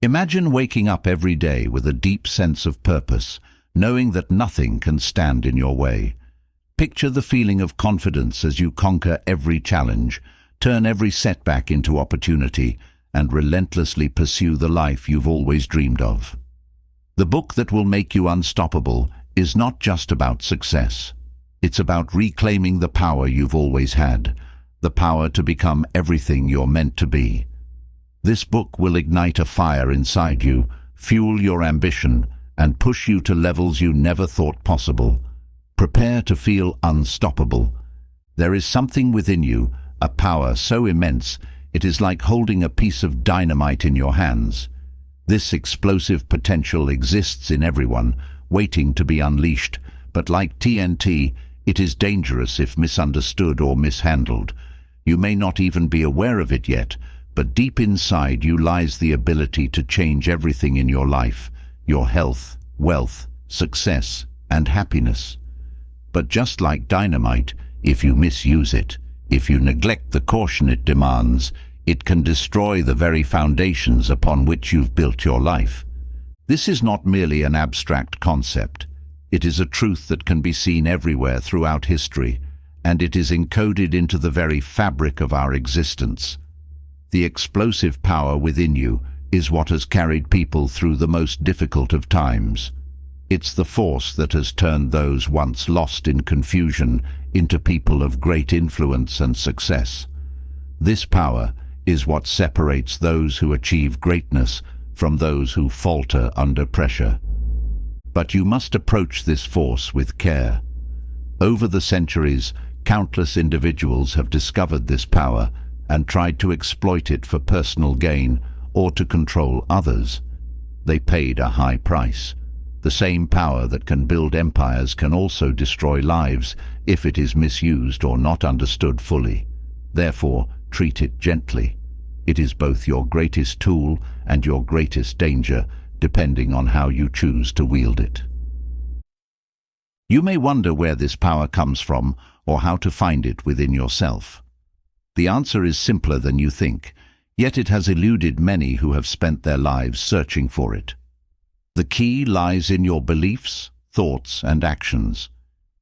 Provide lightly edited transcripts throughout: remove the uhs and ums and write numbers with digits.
Imagine waking up every day with a deep sense of purpose, knowing that nothing can stand in your way. Picture the feeling of confidence as you conquer every challenge, turn every setback into opportunity, and relentlessly pursue the life you've always dreamed of. The book that will make you unstoppable is not just about success. It's about reclaiming the power you've always had, the power to become everything you're meant to be. This book will ignite a fire inside you, fuel your ambition, and push you to levels you never thought possible. Prepare to feel unstoppable. There is something within you, a power so immense, it is like holding a piece of dynamite in your hands. This explosive potential exists in everyone, waiting to be unleashed, but like TNT, it is dangerous if misunderstood or mishandled. You may not even be aware of it yet, but deep inside you lies the ability to change everything in your life, your health, wealth, success, and happiness. But just like dynamite, if you misuse it, if you neglect the caution it demands, it can destroy the very foundations upon which you've built your life. This is not merely an abstract concept. It is a truth that can be seen everywhere throughout history, and it is encoded into the very fabric of our existence. The explosive power within you is what has carried people through the most difficult of times. It's the force that has turned those once lost in confusion into people of great influence and success. This power is what separates those who achieve greatness from those who falter under pressure. But you must approach this force with care. Over the centuries, countless individuals have discovered this power and tried to exploit it for personal gain or to control others. They paid a high price. The same power that can build empires can also destroy lives if it is misused or not understood fully. Therefore, treat it gently. It is both your greatest tool and your greatest danger, depending on how you choose to wield it. You may wonder where this power comes from or how to find it within yourself. The answer is simpler than you think, yet it has eluded many who have spent their lives searching for it. The key lies in your beliefs, thoughts, and actions.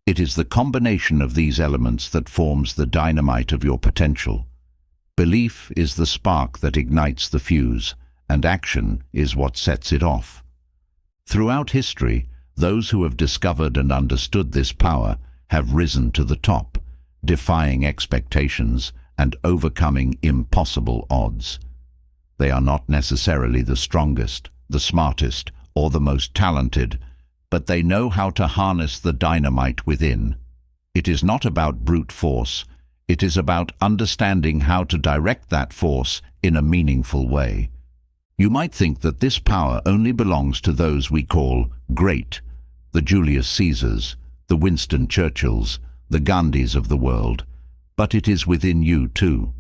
It is the combination of these elements that forms the dynamite of your potential. Belief is the spark that ignites the fuse, and action is what sets it off. Throughout history, those who have discovered and understood this power have risen to the top, defying expectations and overcoming impossible odds. They are not necessarily the strongest, the smartest, or the most talented, but they know how to harness the dynamite within. It is not about brute force, it is about understanding how to direct that force in a meaningful way. You might think that this power only belongs to those we call great, the Julius Caesars, the Winston Churchills, the Gandhis of the world, but it is within you too.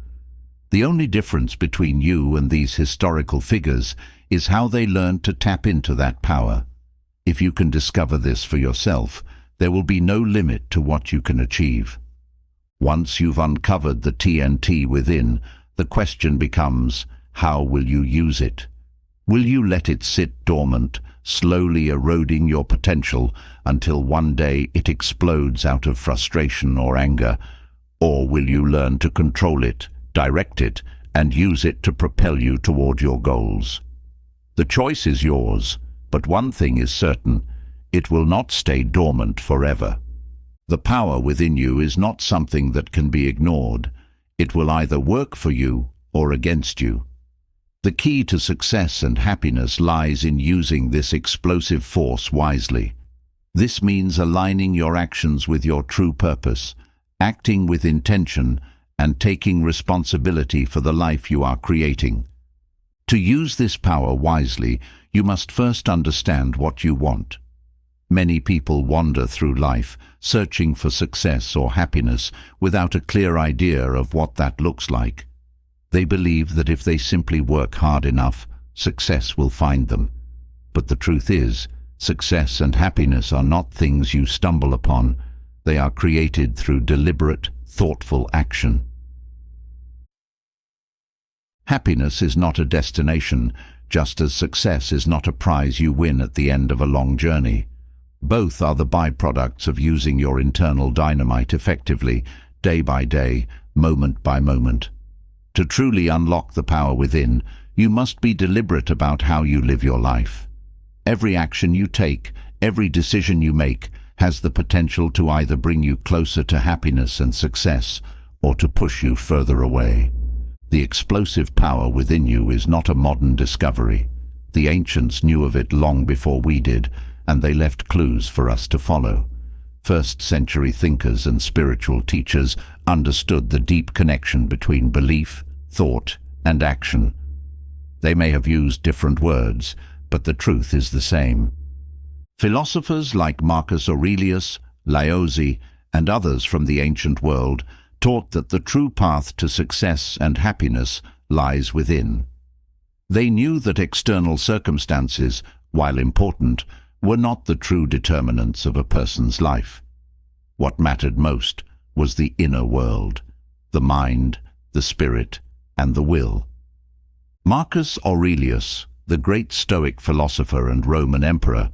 The only difference between you and these historical figures is how they learned to tap into that power. If you can discover this for yourself, there will be no limit to what you can achieve. Once you've uncovered the TNT within, the question becomes, how will you use it? Will you let it sit dormant, slowly eroding your potential until one day it explodes out of frustration or anger? Or will you learn to control it, direct it, and use it to propel you toward your goals? The choice is yours, but one thing is certain, it will not stay dormant forever. The power within you is not something that can be ignored. It will either work for you or against you. The key to success and happiness lies in using this explosive force wisely. This means aligning your actions with your true purpose, acting with intention, and taking responsibility for the life you are creating. To use this power wisely, you must first understand what you want. Many people wander through life, searching for success or happiness without a clear idea of what that looks like. They believe that if they simply work hard enough, success will find them. But the truth is, success and happiness are not things you stumble upon. They are created through deliberate, thoughtful action. Happiness is not a destination, just as success is not a prize you win at the end of a long journey. Both are the byproducts of using your internal dynamite effectively, day by day, moment by moment. To truly unlock the power within, you must be deliberate about how you live your life. Every action you take, every decision you make, has the potential to either bring you closer to happiness and success, or to push you further away. The explosive power within you is not a modern discovery. The ancients knew of it long before we did, and they left clues for us to follow. First-century thinkers and spiritual teachers understood the deep connection between belief, thought, and action. They may have used different words, but the truth is the same. Philosophers like Marcus Aurelius, Laozi, and others from the ancient world taught that the true path to success and happiness lies within. They knew that external circumstances, while important, were not the true determinants of a person's life. What mattered most was the inner world, the mind, the spirit, and the will. Marcus Aurelius, the great Stoic philosopher and Roman emperor,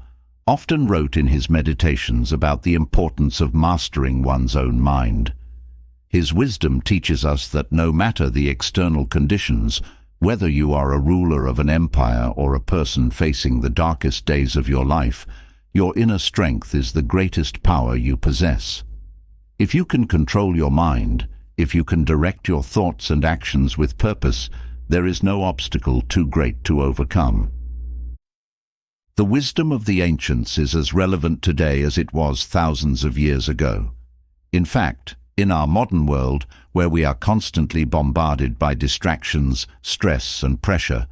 often wrote in his meditations about the importance of mastering one's own mind. His wisdom teaches us that no matter the external conditions, whether you are a ruler of an empire or a person facing the darkest days of your life, your inner strength is the greatest power you possess. If you can control your mind, if you can direct your thoughts and actions with purpose, there is no obstacle too great to overcome. The wisdom of the ancients is as relevant today as it was thousands of years ago. In fact, in our modern world, where we are constantly bombarded by distractions, stress, and pressure,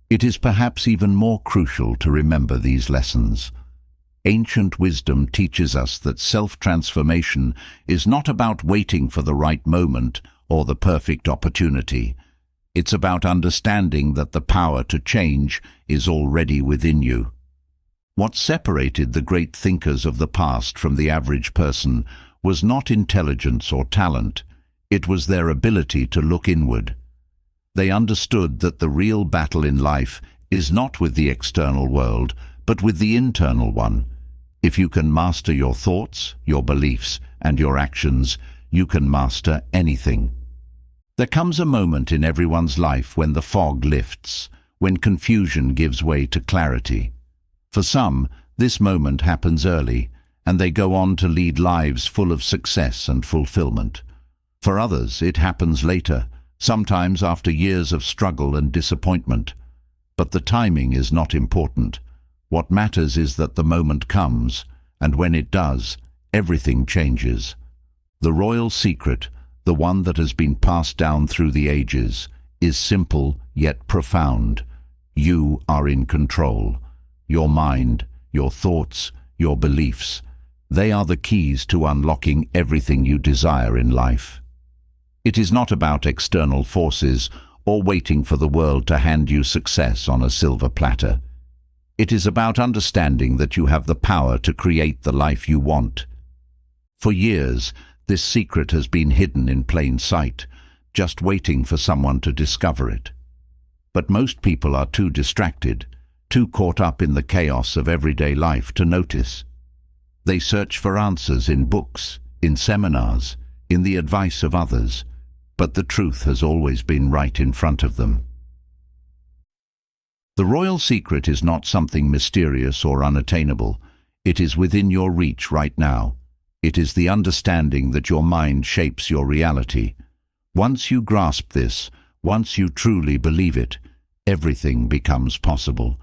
it is perhaps even more crucial to remember these lessons. Ancient wisdom teaches us that self-transformation is not about waiting for the right moment or the perfect opportunity. It's about understanding that the power to change is already within you. What separated the great thinkers of the past from the average person was not intelligence or talent, it was their ability to look inward. They understood that the real battle in life is not with the external world, but with the internal one. If you can master your thoughts, your beliefs, and your actions, you can master anything. There comes a moment in everyone's life when the fog lifts, when confusion gives way to clarity. For some, this moment happens early, and they go on to lead lives full of success and fulfillment. For others, it happens later, sometimes after years of struggle and disappointment. But the timing is not important. What matters is that the moment comes, and when it does, everything changes. The royal secret, the one that has been passed down through the ages, is simple yet profound. You are in control. Your mind, your thoughts, your beliefs, they are the keys to unlocking everything you desire in life. It is not about external forces or waiting for the world to hand you success on a silver platter. It is about understanding that you have the power to create the life you want. For years, this secret has been hidden in plain sight, just waiting for someone to discover it. But most people are too distracted, too caught up in the chaos of everyday life to notice. They search for answers in books, in seminars, in the advice of others, but the truth has always been right in front of them. The royal secret is not something mysterious or unattainable. It is within your reach right now. It is the understanding that your mind shapes your reality. Once you grasp this, once you truly believe it, everything becomes possible.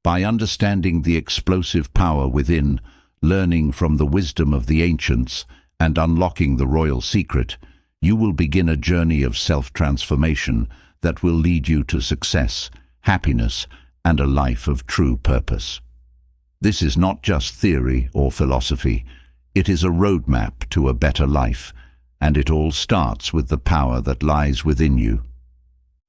By understanding the explosive power within, learning from the wisdom of the ancients, and unlocking the royal secret, you will begin a journey of self-transformation that will lead you to success, happiness, and a life of true purpose. This is not just theory or philosophy. It is a roadmap to a better life, and it all starts with the power that lies within you.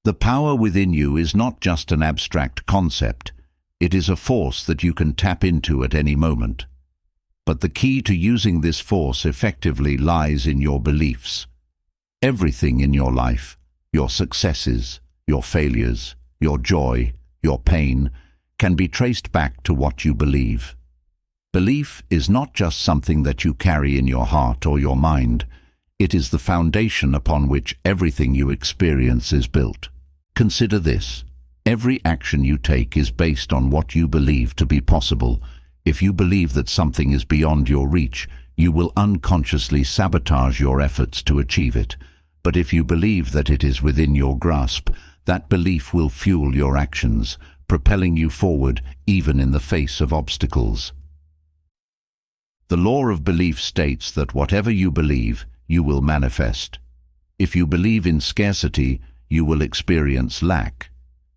The power within you is not just an abstract concept. It is a force that you can tap into at any moment. But the key to using this force effectively lies in your beliefs. Everything in your life, your successes, your failures, your joy, your pain, can be traced back to what you believe. Belief is not just something that you carry in your heart or your mind. It is the foundation upon which everything you experience is built. Consider this. Every action you take is based on what you believe to be possible. If you believe that something is beyond your reach, you will unconsciously sabotage your efforts to achieve it. But if you believe that it is within your grasp, that belief will fuel your actions, propelling you forward even in the face of obstacles. The law of belief states that whatever you believe, you will manifest. If you believe in scarcity, you will experience lack.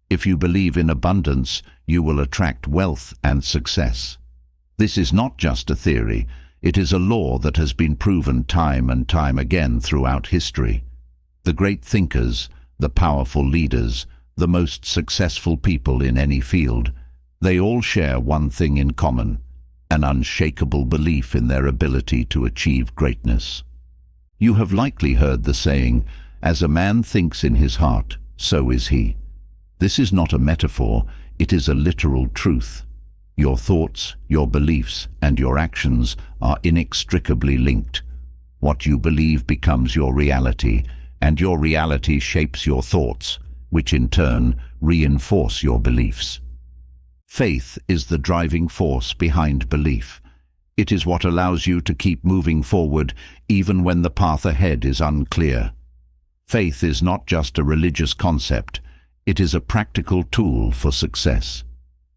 If you believe in abundance, you will attract wealth and success. This is not just a theory, it is a law that has been proven time and time again throughout history. The great thinkers, the powerful leaders, the most successful people in any field, they all share one thing in common: an unshakable belief in their ability to achieve greatness. You have likely heard the saying, "As a man thinks in his heart, so is he." This is not a metaphor, it is a literal truth. Your thoughts, your beliefs, and your actions are inextricably linked. What you believe becomes your reality, and your reality shapes your thoughts, which in turn reinforce your beliefs. Faith is the driving force behind belief. It is what allows you to keep moving forward even when the path ahead is unclear. Faith is not just a religious concept, it is a practical tool for success.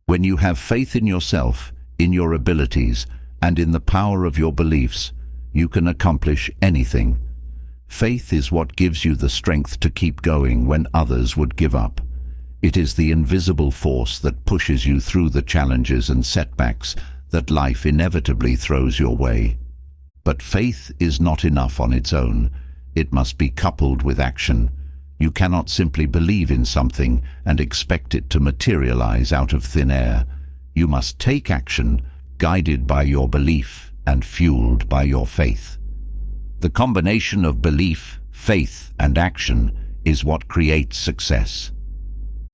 When you have faith in yourself, in your abilities, and in the power of your beliefs, you can accomplish anything. Faith is what gives you the strength to keep going when others would give up. It is the invisible force that pushes you through the challenges and setbacks that life inevitably throws your way. But faith is not enough on its own. It must be coupled with action. You cannot simply believe in something and expect it to materialize out of thin air. You must take action, guided by your belief and fueled by your faith. The combination of belief, faith, and action is what creates success.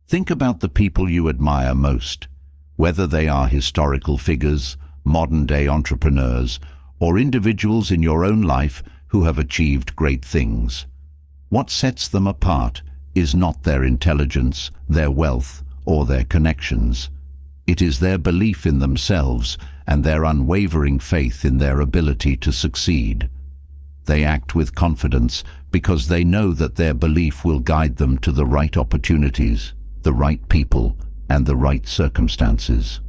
Think about the people you admire most, whether they are historical figures, modern-day entrepreneurs, or individuals in your own life who have achieved great things. What sets them apart is not their intelligence, their wealth, or their connections. It is their belief in themselves and their unwavering faith in their ability to succeed. They act with confidence because they know that their belief will guide them to the right opportunities, the right people, and the right circumstances.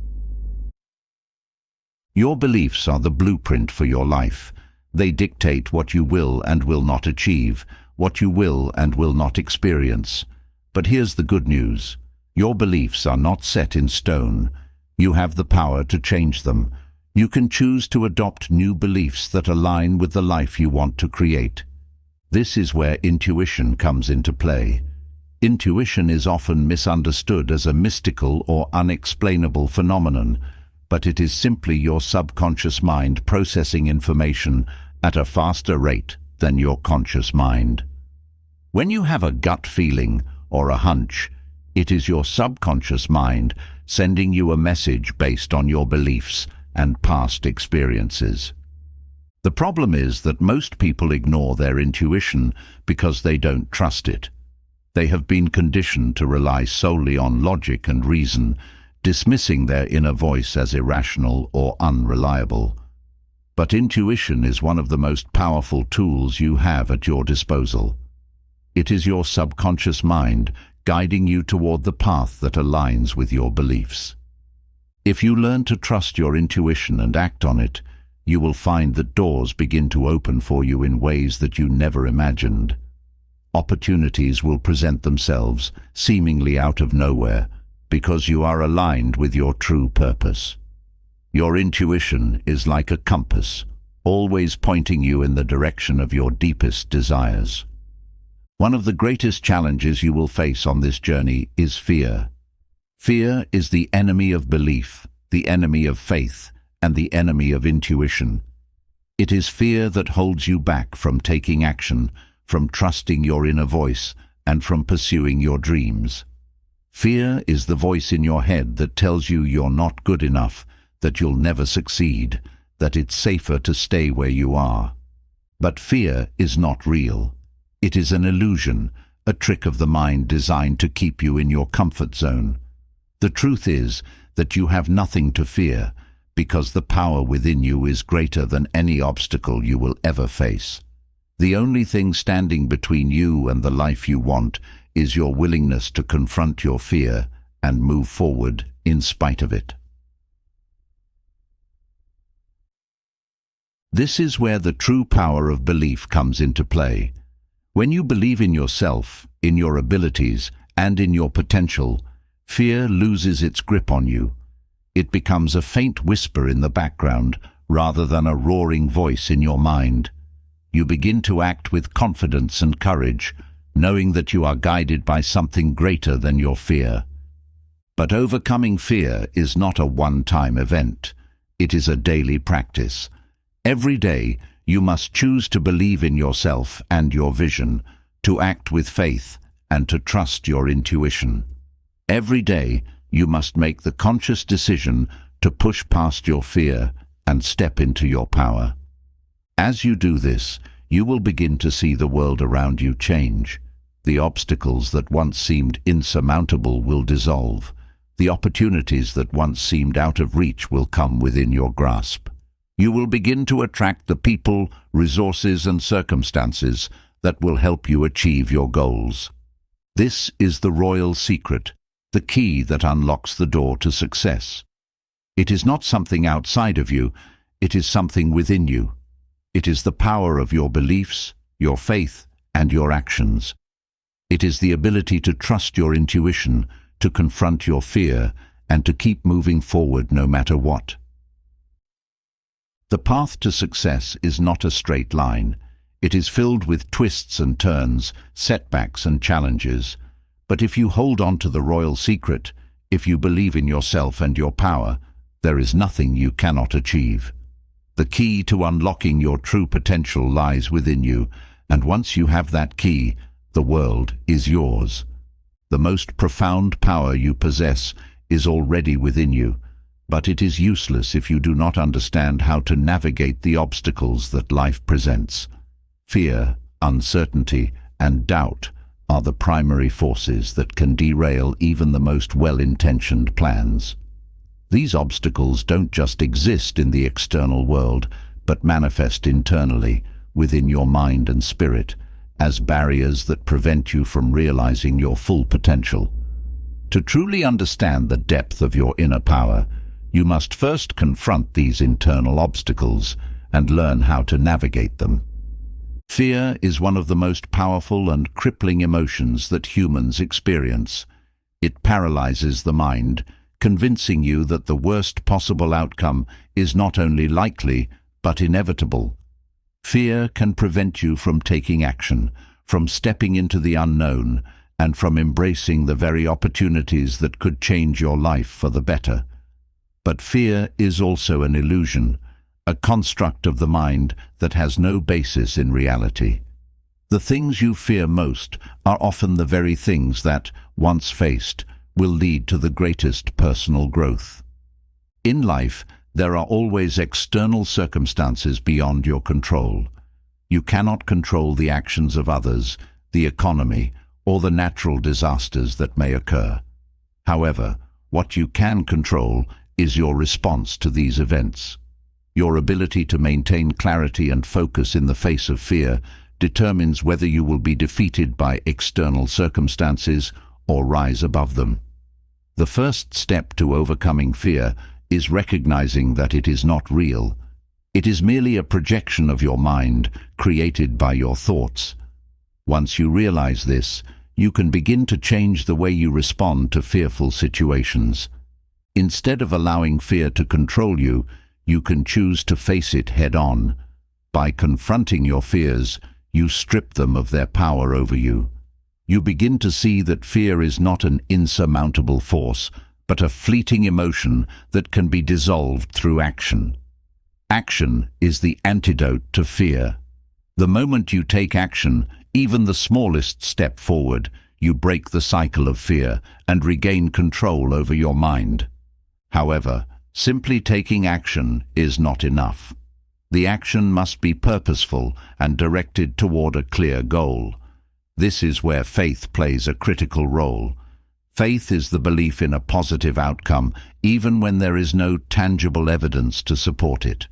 Your beliefs are the blueprint for your life. They dictate what you will and will not achieve, what you will and will not experience. But here's the good news. Your beliefs are not set in stone. You have the power to change them. You can choose to adopt new beliefs that align with the life you want to create. This is where intuition comes into play. Intuition is often misunderstood as a mystical or unexplainable phenomenon, but it is simply your subconscious mind processing information at a faster rate than your conscious mind. When you have a gut feeling or a hunch, it is your subconscious mind sending you a message based on your beliefs and past experiences. The problem is that most people ignore their intuition because they don't trust it. They have been conditioned to rely solely on logic and reason, dismissing their inner voice as irrational or unreliable. But intuition is one of the most powerful tools you have at your disposal. It is your subconscious mind guiding you toward the path that aligns with your beliefs. If you learn to trust your intuition and act on it, you will find that doors begin to open for you in ways that you never imagined. Opportunities will present themselves, seemingly out of nowhere, because you are aligned with your true purpose. Your intuition is like a compass, always pointing you in the direction of your deepest desires. One of the greatest challenges you will face on this journey is fear. Fear is the enemy of belief, the enemy of faith, and the enemy of intuition. It is fear that holds you back from taking action, from trusting your inner voice, and from pursuing your dreams. Fear is the voice in your head that tells you you're not good enough, that you'll never succeed, that it's safer to stay where you are. But fear is not real. It is an illusion, a trick of the mind designed to keep you in your comfort zone. The truth is that you have nothing to fear, because the power within you is greater than any obstacle you will ever face. The only thing standing between you and the life you want is your willingness to confront your fear and move forward in spite of it. This is where the true power of belief comes into play. When you believe in yourself, in your abilities, and in your potential, fear loses its grip on you. It becomes a faint whisper in the background rather than a roaring voice in your mind. You begin to act with confidence and courage, knowing that you are guided by something greater than your fear. But overcoming fear is not a one-time event. It is a daily practice. Every day, you must choose to believe in yourself and your vision, to act with faith, and to trust your intuition. Every day, you must make the conscious decision to push past your fear and step into your power. As you do this, you will begin to see the world around you change. The obstacles that once seemed insurmountable will dissolve. The opportunities that once seemed out of reach will come within your grasp. You will begin to attract the people, resources, and circumstances that will help you achieve your goals. This is the royal secret, the key that unlocks the door to success. It is not something outside of you, it is something within you. It is the power of your beliefs, your faith, and your actions. It is the ability to trust your intuition, to confront your fear, and to keep moving forward no matter what. The path to success is not a straight line. It is filled with twists and turns, setbacks and challenges. But if you hold on to the royal secret, if you believe in yourself and your power, there is nothing you cannot achieve. The key to unlocking your true potential lies within you, and once you have that key, the world is yours. The most profound power you possess is already within you, but it is useless if you do not understand how to navigate the obstacles that life presents. Fear, uncertainty, and doubt are the primary forces that can derail even the most well-intentioned plans. These obstacles don't just exist in the external world, but manifest internally, within your mind and spirit, as barriers that prevent you from realizing your full potential. To truly understand the depth of your inner power, you must first confront these internal obstacles and learn how to navigate them. Fear is one of the most powerful and crippling emotions that humans experience. It paralyzes the mind, convincing you that the worst possible outcome is not only likely, but inevitable. Fear can prevent you from taking action, from stepping into the unknown, and from embracing the very opportunities that could change your life for the better. But fear is also an illusion, a construct of the mind that has no basis in reality. The things you fear most are often the very things that, once faced, will lead to the greatest personal growth. In life, there are always external circumstances beyond your control. You cannot control the actions of others, the economy, or the natural disasters that may occur. However, what you can control is your response to these events. Your ability to maintain clarity and focus in the face of fear determines whether you will be defeated by external circumstances or rise above them. The first step to overcoming fear is recognizing that it is not real. It is merely a projection of your mind, created by your thoughts. Once you realize this, you can begin to change the way you respond to fearful situations. Instead of allowing fear to control you, you can choose to face it head-on. By confronting your fears, you strip them of their power over you. You begin to see that fear is not an insurmountable force, but a fleeting emotion that can be dissolved through action. Action is the antidote to fear. The moment you take action, even the smallest step forward, you break the cycle of fear and regain control over your mind. However, simply taking action is not enough. The action must be purposeful and directed toward a clear goal. This is where faith plays a critical role. Faith is the belief in a positive outcome, even when there is no tangible evidence to support it.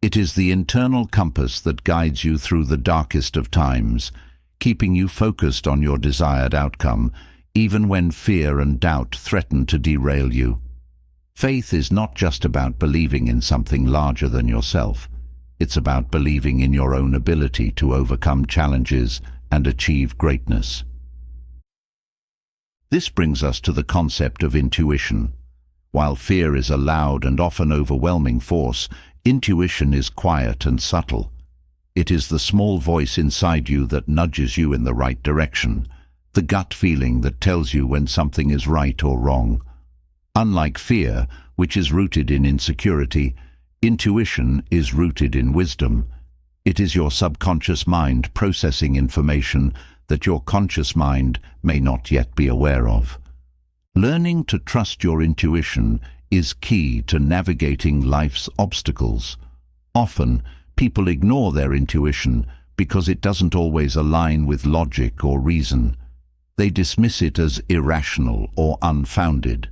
It is the internal compass that guides you through the darkest of times, keeping you focused on your desired outcome, even when fear and doubt threaten to derail you. Faith is not just about believing in something larger than yourself. It's about believing in your own ability to overcome challenges and achieve greatness. This brings us to the concept of intuition. While fear is a loud and often overwhelming force, intuition is quiet and subtle. It is the small voice inside you that nudges you in the right direction, the gut feeling that tells you when something is right or wrong. Unlike fear, which is rooted in insecurity, intuition is rooted in wisdom. It is your subconscious mind processing information that your conscious mind may not yet be aware of. Learning to trust your intuition is key to navigating life's obstacles. Often, people ignore their intuition because it doesn't always align with logic or reason. They dismiss it as irrational or unfounded,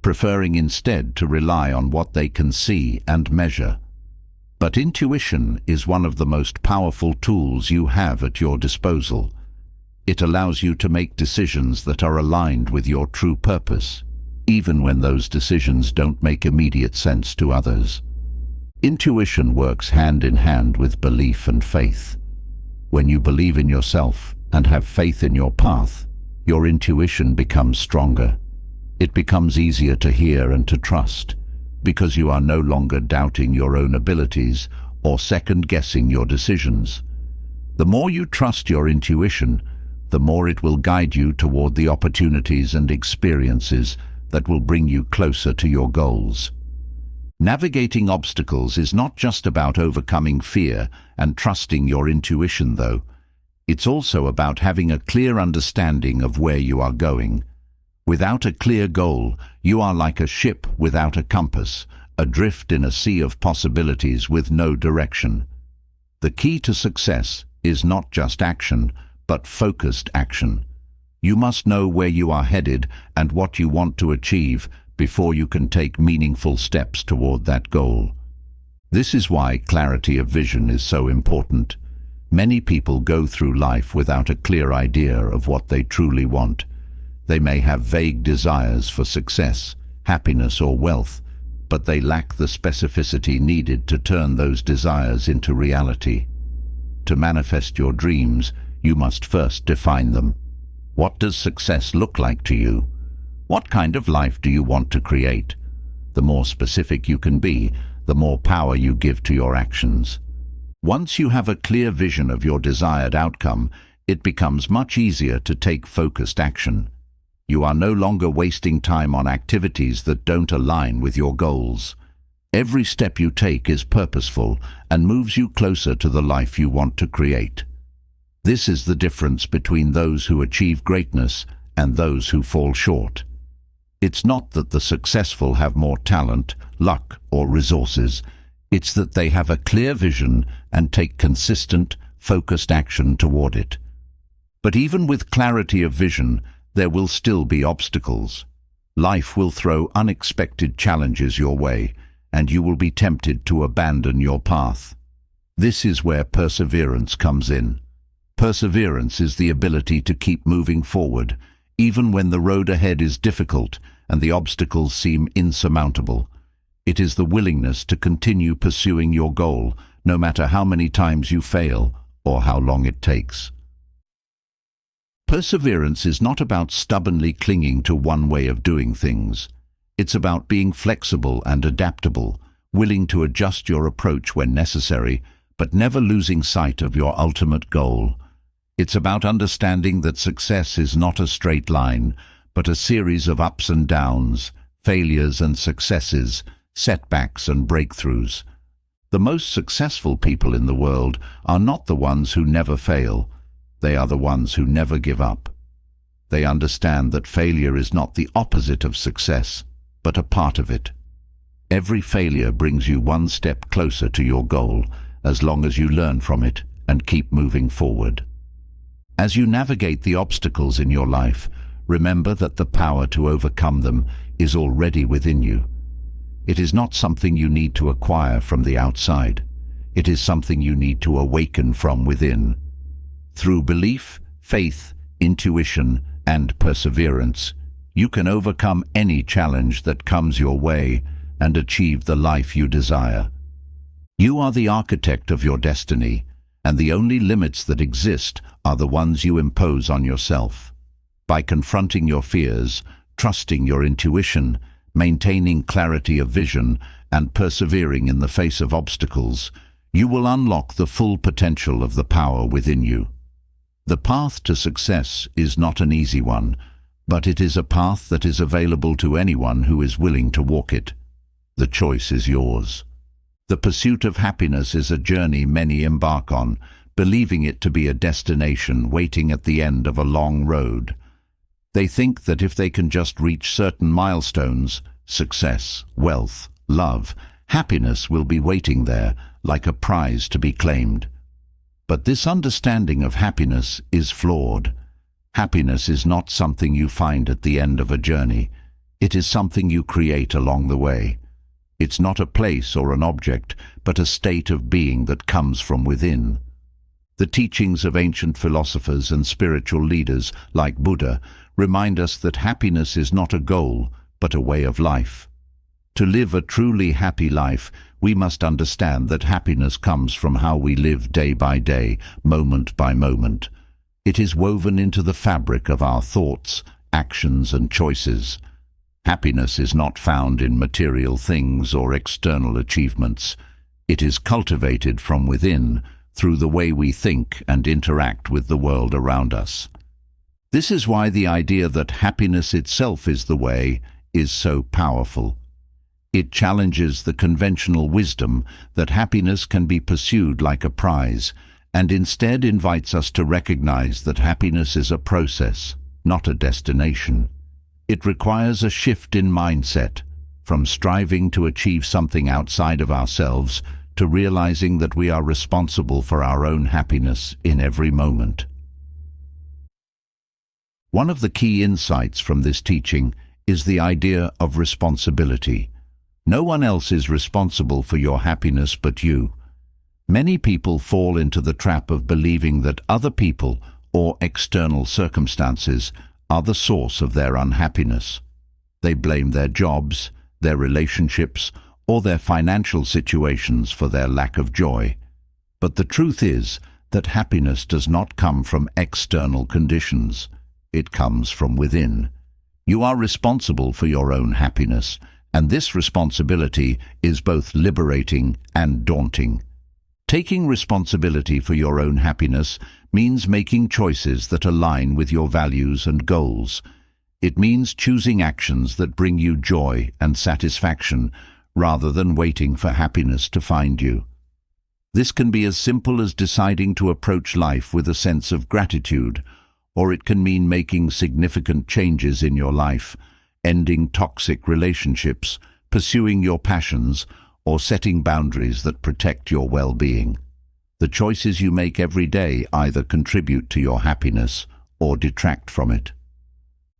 preferring instead to rely on what they can see and measure. But intuition is one of the most powerful tools you have at your disposal. It allows you to make decisions that are aligned with your true purpose, even when those decisions don't make immediate sense to others. Intuition works hand in hand with belief and faith. When you believe in yourself and have faith in your path, your intuition becomes stronger. It becomes easier to hear and to trust, because you are no longer doubting your own abilities or second-guessing your decisions. The more you trust your intuition, the more it will guide you toward the opportunities and experiences that will bring you closer to your goals. Navigating obstacles is not just about overcoming fear and trusting your intuition, though. It's also about having a clear understanding of where you are going. Without a clear goal, you are like a ship without a compass, adrift in a sea of possibilities with no direction. The key to success is not just action, but focused action. You must know where you are headed and what you want to achieve before you can take meaningful steps toward that goal. This is why clarity of vision is so important. Many people go through life without a clear idea of what they truly want. They may have vague desires for success, happiness, or wealth, but they lack the specificity needed to turn those desires into reality. To manifest your dreams, you must first define them. What does success look like to you? What kind of life do you want to create? The more specific you can be, the more power you give to your actions. Once you have a clear vision of your desired outcome, it becomes much easier to take focused action. You are no longer wasting time on activities that don't align with your goals. Every step you take is purposeful and moves you closer to the life you want to create. This is the difference between those who achieve greatness and those who fall short. It's not that the successful have more talent, luck, or resources. It's that they have a clear vision and take consistent, focused action toward it. But even with clarity of vision, there will still be obstacles. Life will throw unexpected challenges your way, and you will be tempted to abandon your path. This is where perseverance comes in. Perseverance is the ability to keep moving forward, even when the road ahead is difficult and the obstacles seem insurmountable. It is the willingness to continue pursuing your goal, no matter how many times you fail or how long it takes. Perseverance is not about stubbornly clinging to one way of doing things. It's about being flexible and adaptable, willing to adjust your approach when necessary, but never losing sight of your ultimate goal. It's about understanding that success is not a straight line, but a series of ups and downs, failures and successes, setbacks and breakthroughs. The most successful people in the world are not the ones who never fail. They are the ones who never give up. They understand that failure is not the opposite of success, but a part of it. Every failure brings you one step closer to your goal, as long as you learn from it and keep moving forward. As you navigate the obstacles in your life, remember that the power to overcome them is already within you. It is not something you need to acquire from the outside. It is something you need to awaken from within. Through belief, faith, intuition, and perseverance, you can overcome any challenge that comes your way and achieve the life you desire. You are the architect of your destiny, and the only limits that exist are the ones you impose on yourself. By confronting your fears, trusting your intuition, maintaining clarity of vision, and persevering in the face of obstacles, you will unlock the full potential of the power within you. The path to success is not an easy one, but it is a path that is available to anyone who is willing to walk it. The choice is yours. The pursuit of happiness is a journey many embark on, believing it to be a destination waiting at the end of a long road. They think that if they can just reach certain milestones, success, wealth, love, happiness will be waiting there like a prize to be claimed. But this understanding of happiness is flawed. Happiness is not something you find at the end of a journey. It is something you create along the way. It's not a place or an object, but a state of being that comes from within. The teachings of ancient philosophers and spiritual leaders, like Buddha, remind us that happiness is not a goal, but a way of life. To live a truly happy life, we must understand that happiness comes from how we live day by day, moment by moment. It is woven into the fabric of our thoughts, actions, and choices. Happiness is not found in material things or external achievements. It is cultivated from within, through the way we think and interact with the world around us. This is why the idea that happiness itself is the way is so powerful. It challenges the conventional wisdom that happiness can be pursued like a prize, and instead invites us to recognize that happiness is a process, not a destination. It requires a shift in mindset, from striving to achieve something outside of ourselves to realizing that we are responsible for our own happiness in every moment. One of the key insights from this teaching is the idea of responsibility. No one else is responsible for your happiness but you. Many people fall into the trap of believing that other people or external circumstances are the source of their unhappiness. They blame their jobs, their relationships, or their financial situations for their lack of joy. But the truth is that happiness does not come from external conditions. It comes from within. You are responsible for your own happiness, and this responsibility is both liberating and daunting. Taking responsibility for your own happiness means making choices that align with your values and goals. It means choosing actions that bring you joy and satisfaction rather than waiting for happiness to find you. This can be as simple as deciding to approach life with a sense of gratitude, or it can mean making significant changes in your life, ending toxic relationships, pursuing your passions, or setting boundaries that protect your well-being. The choices you make every day either contribute to your happiness or detract from it.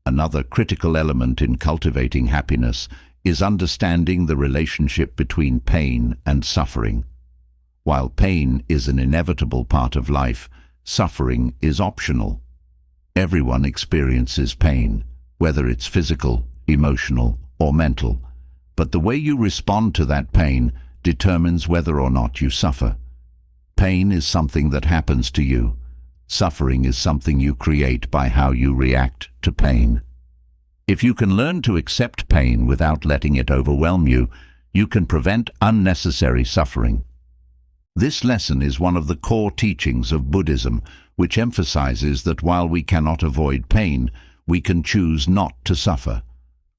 Another critical element in cultivating happiness is understanding the relationship between pain and suffering. While pain is an inevitable part of life, suffering is optional. Everyone experiences pain, whether it's physical, emotional, or mental. But the way you respond to that pain determines whether or not you suffer. Pain is something that happens to you. Suffering is something you create by how you react to pain. If you can learn to accept pain without letting it overwhelm you, you can prevent unnecessary suffering. This lesson is one of the core teachings of Buddhism, which emphasizes that while we cannot avoid pain, we can choose not to suffer.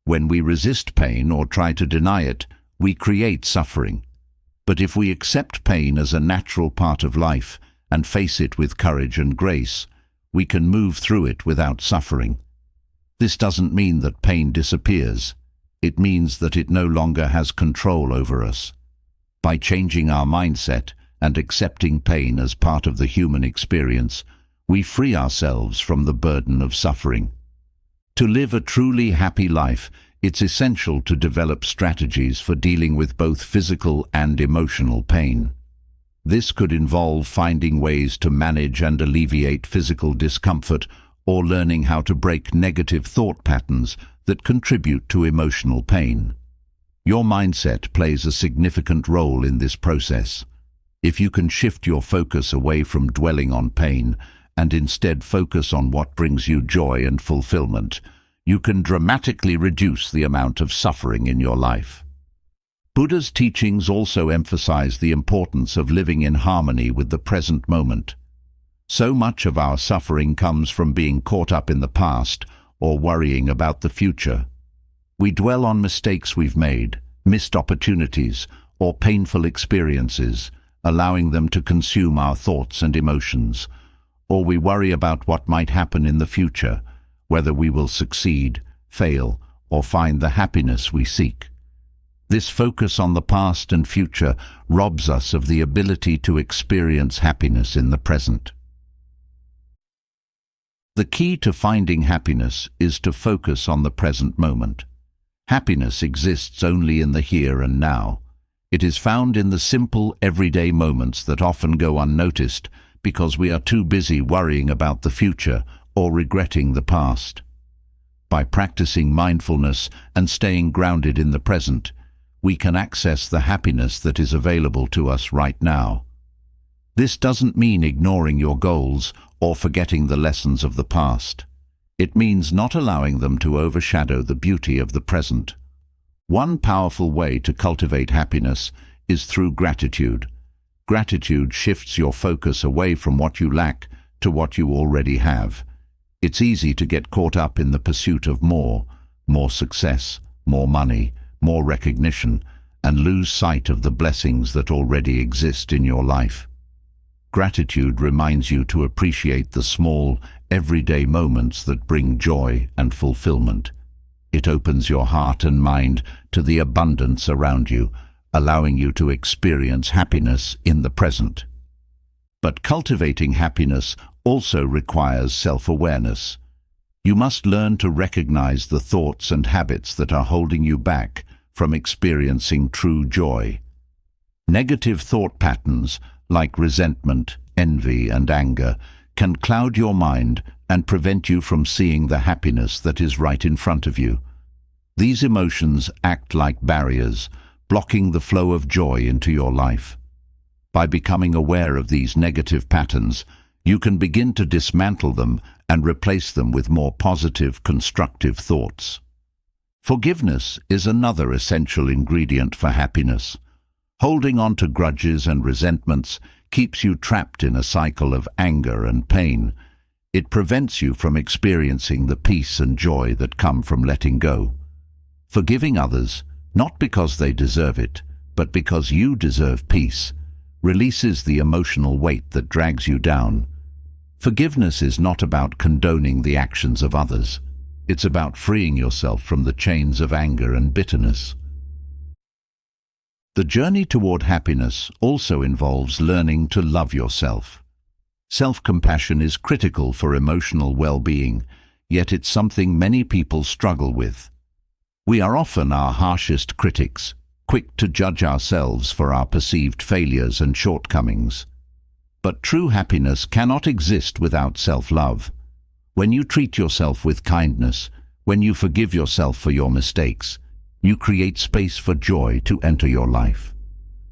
When we resist pain or try to deny it, we create suffering. But if we accept pain as a natural part of life and face it with courage and grace, we can move through it without suffering. This doesn't mean that pain disappears. It means that it no longer has control over us. By changing our mindset and accepting pain as part of the human experience, we free ourselves from the burden of suffering. To live a truly happy life, it's essential to develop strategies for dealing with both physical and emotional pain. This could involve finding ways to manage and alleviate physical discomfort or learning how to break negative thought patterns that contribute to emotional pain. Your mindset plays a significant role in this process. If you can shift your focus away from dwelling on pain and instead focus on what brings you joy and fulfillment, you can dramatically reduce the amount of suffering in your life. Buddha's teachings also emphasize the importance of living in harmony with the present moment. So much of our suffering comes from being caught up in the past or worrying about the future. We dwell on mistakes we've made, missed opportunities, or painful experiences, allowing them to consume our thoughts and emotions. Or we worry about what might happen in the future, whether we will succeed, fail, or find the happiness we seek. This focus on the past and future robs us of the ability to experience happiness in the present. The key to finding happiness is to focus on the present moment. Happiness exists only in the here and now. It is found in the simple, everyday moments that often go unnoticed because we are too busy worrying about the future or regretting the past. By practicing mindfulness and staying grounded in the present, we can access the happiness that is available to us right now. This doesn't mean ignoring your goals or forgetting the lessons of the past. It means not allowing them to overshadow the beauty of the present. One powerful way to cultivate happiness is through gratitude. Gratitude shifts your focus away from what you lack to what you already have. It's easy to get caught up in the pursuit of more success, more money, more recognition, and lose sight of the blessings that already exist in your life. Gratitude reminds you to appreciate the small, everyday moments that bring joy and fulfillment. It opens your heart and mind to the abundance around you, allowing you to experience happiness in the present. But cultivating happiness also requires self-awareness. You must learn to recognize the thoughts and habits that are holding you back from experiencing true joy. Negative thought patterns like resentment, envy, and anger can cloud your mind and prevent you from seeing the happiness that is right in front of you. These emotions act like barriers, blocking the flow of joy into your life. By becoming aware of these negative patterns, you can begin to dismantle them and replace them with more positive, constructive thoughts. Forgiveness is another essential ingredient for happiness. Holding on to grudges and resentments keeps you trapped in a cycle of anger and pain. It prevents you from experiencing the peace and joy that come from letting go. Forgiving others, not because they deserve it, but because you deserve peace, releases the emotional weight that drags you down. Forgiveness is not about condoning the actions of others. It's about freeing yourself from the chains of anger and bitterness. The journey toward happiness also involves learning to love yourself. Self-compassion is critical for emotional well-being, yet it's something many people struggle with. We are often our harshest critics, quick to judge ourselves for our perceived failures and shortcomings. But true happiness cannot exist without self-love. When you treat yourself with kindness, when you forgive yourself for your mistakes, you create space for joy to enter your life.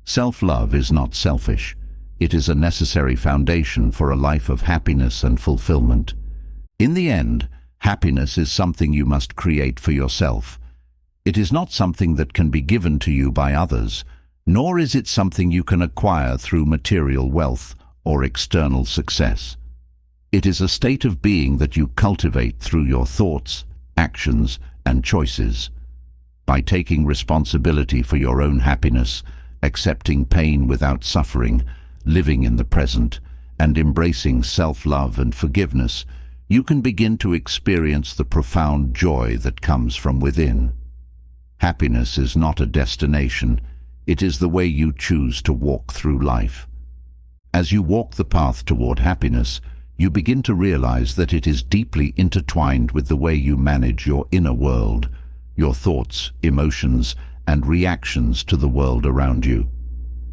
Self-love is not selfish. It is a necessary foundation for a life of happiness and fulfillment. In the end, happiness is something you must create for yourself. It is not something that can be given to you by others, nor is it something you can acquire through material wealth or external success. It is a state of being that you cultivate through your thoughts, actions, and choices. By taking responsibility for your own happiness, accepting pain without suffering, living in the present, and embracing self-love and forgiveness, you can begin to experience the profound joy that comes from within. Happiness is not a destination, it is the way you choose to walk through life. As you walk the path toward happiness, you begin to realize that it is deeply intertwined with the way you manage your inner world, your thoughts, emotions, and reactions to the world around you.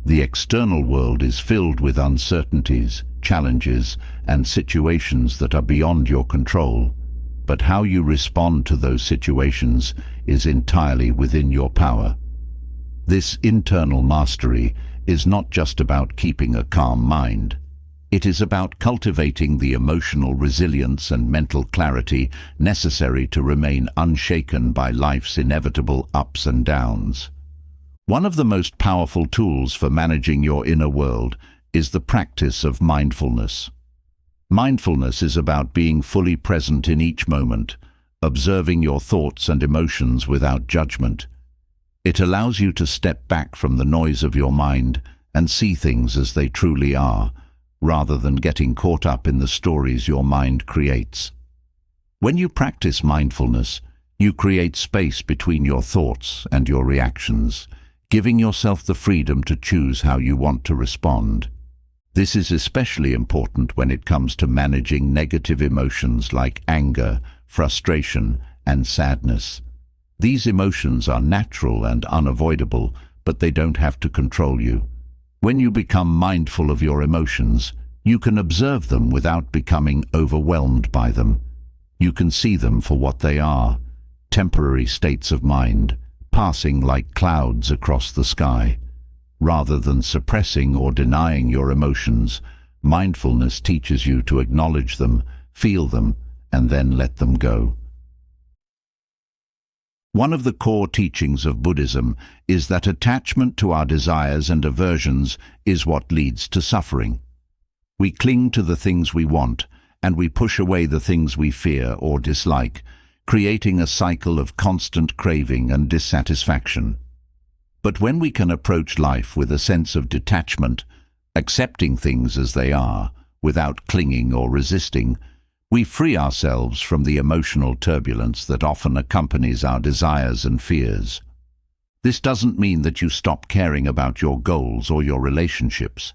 The external world is filled with uncertainties, challenges, and situations that are beyond your control. But how you respond to those situations is entirely within your power. This internal mastery is not just about keeping a calm mind. It is about cultivating the emotional resilience and mental clarity necessary to remain unshaken by life's inevitable ups and downs. One of the most powerful tools for managing your inner world is the practice of mindfulness. Mindfulness is about being fully present in each moment, observing your thoughts and emotions without judgment. It allows you to step back from the noise of your mind and see things as they truly are, rather than getting caught up in the stories your mind creates. When you practice mindfulness, you create space between your thoughts and your reactions, giving yourself the freedom to choose how you want to respond. This is especially important when it comes to managing negative emotions like anger, frustration, and sadness. These emotions are natural and unavoidable, but they don't have to control you. When you become mindful of your emotions, you can observe them without becoming overwhelmed by them. You can see them for what they are, temporary states of mind, passing like clouds across the sky. Rather than suppressing or denying your emotions, mindfulness teaches you to acknowledge them, feel them, and then let them go. One of the core teachings of Buddhism is that attachment to our desires and aversions is what leads to suffering. We cling to the things we want, and we push away the things we fear or dislike, creating a cycle of constant craving and dissatisfaction. But when we can approach life with a sense of detachment, accepting things as they are, without clinging or resisting, we free ourselves from the emotional turbulence that often accompanies our desires and fears. This doesn't mean that you stop caring about your goals or your relationships.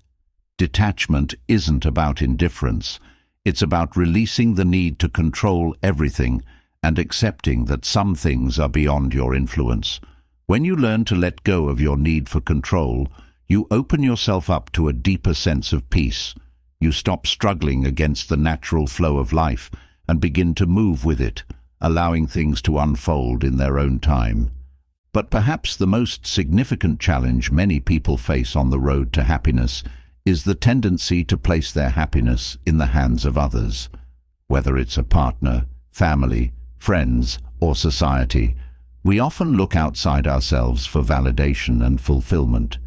Detachment isn't about indifference. It's about releasing the need to control everything and accepting that some things are beyond your influence. When you learn to let go of your need for control, you open yourself up to a deeper sense of peace. You stop struggling against the natural flow of life and begin to move with it, allowing things to unfold in their own time. But perhaps the most significant challenge many people face on the road to happiness is the tendency to place their happiness in the hands of others. Whether it's a partner, family, friends, or society, we often look outside ourselves for validation and fulfillment.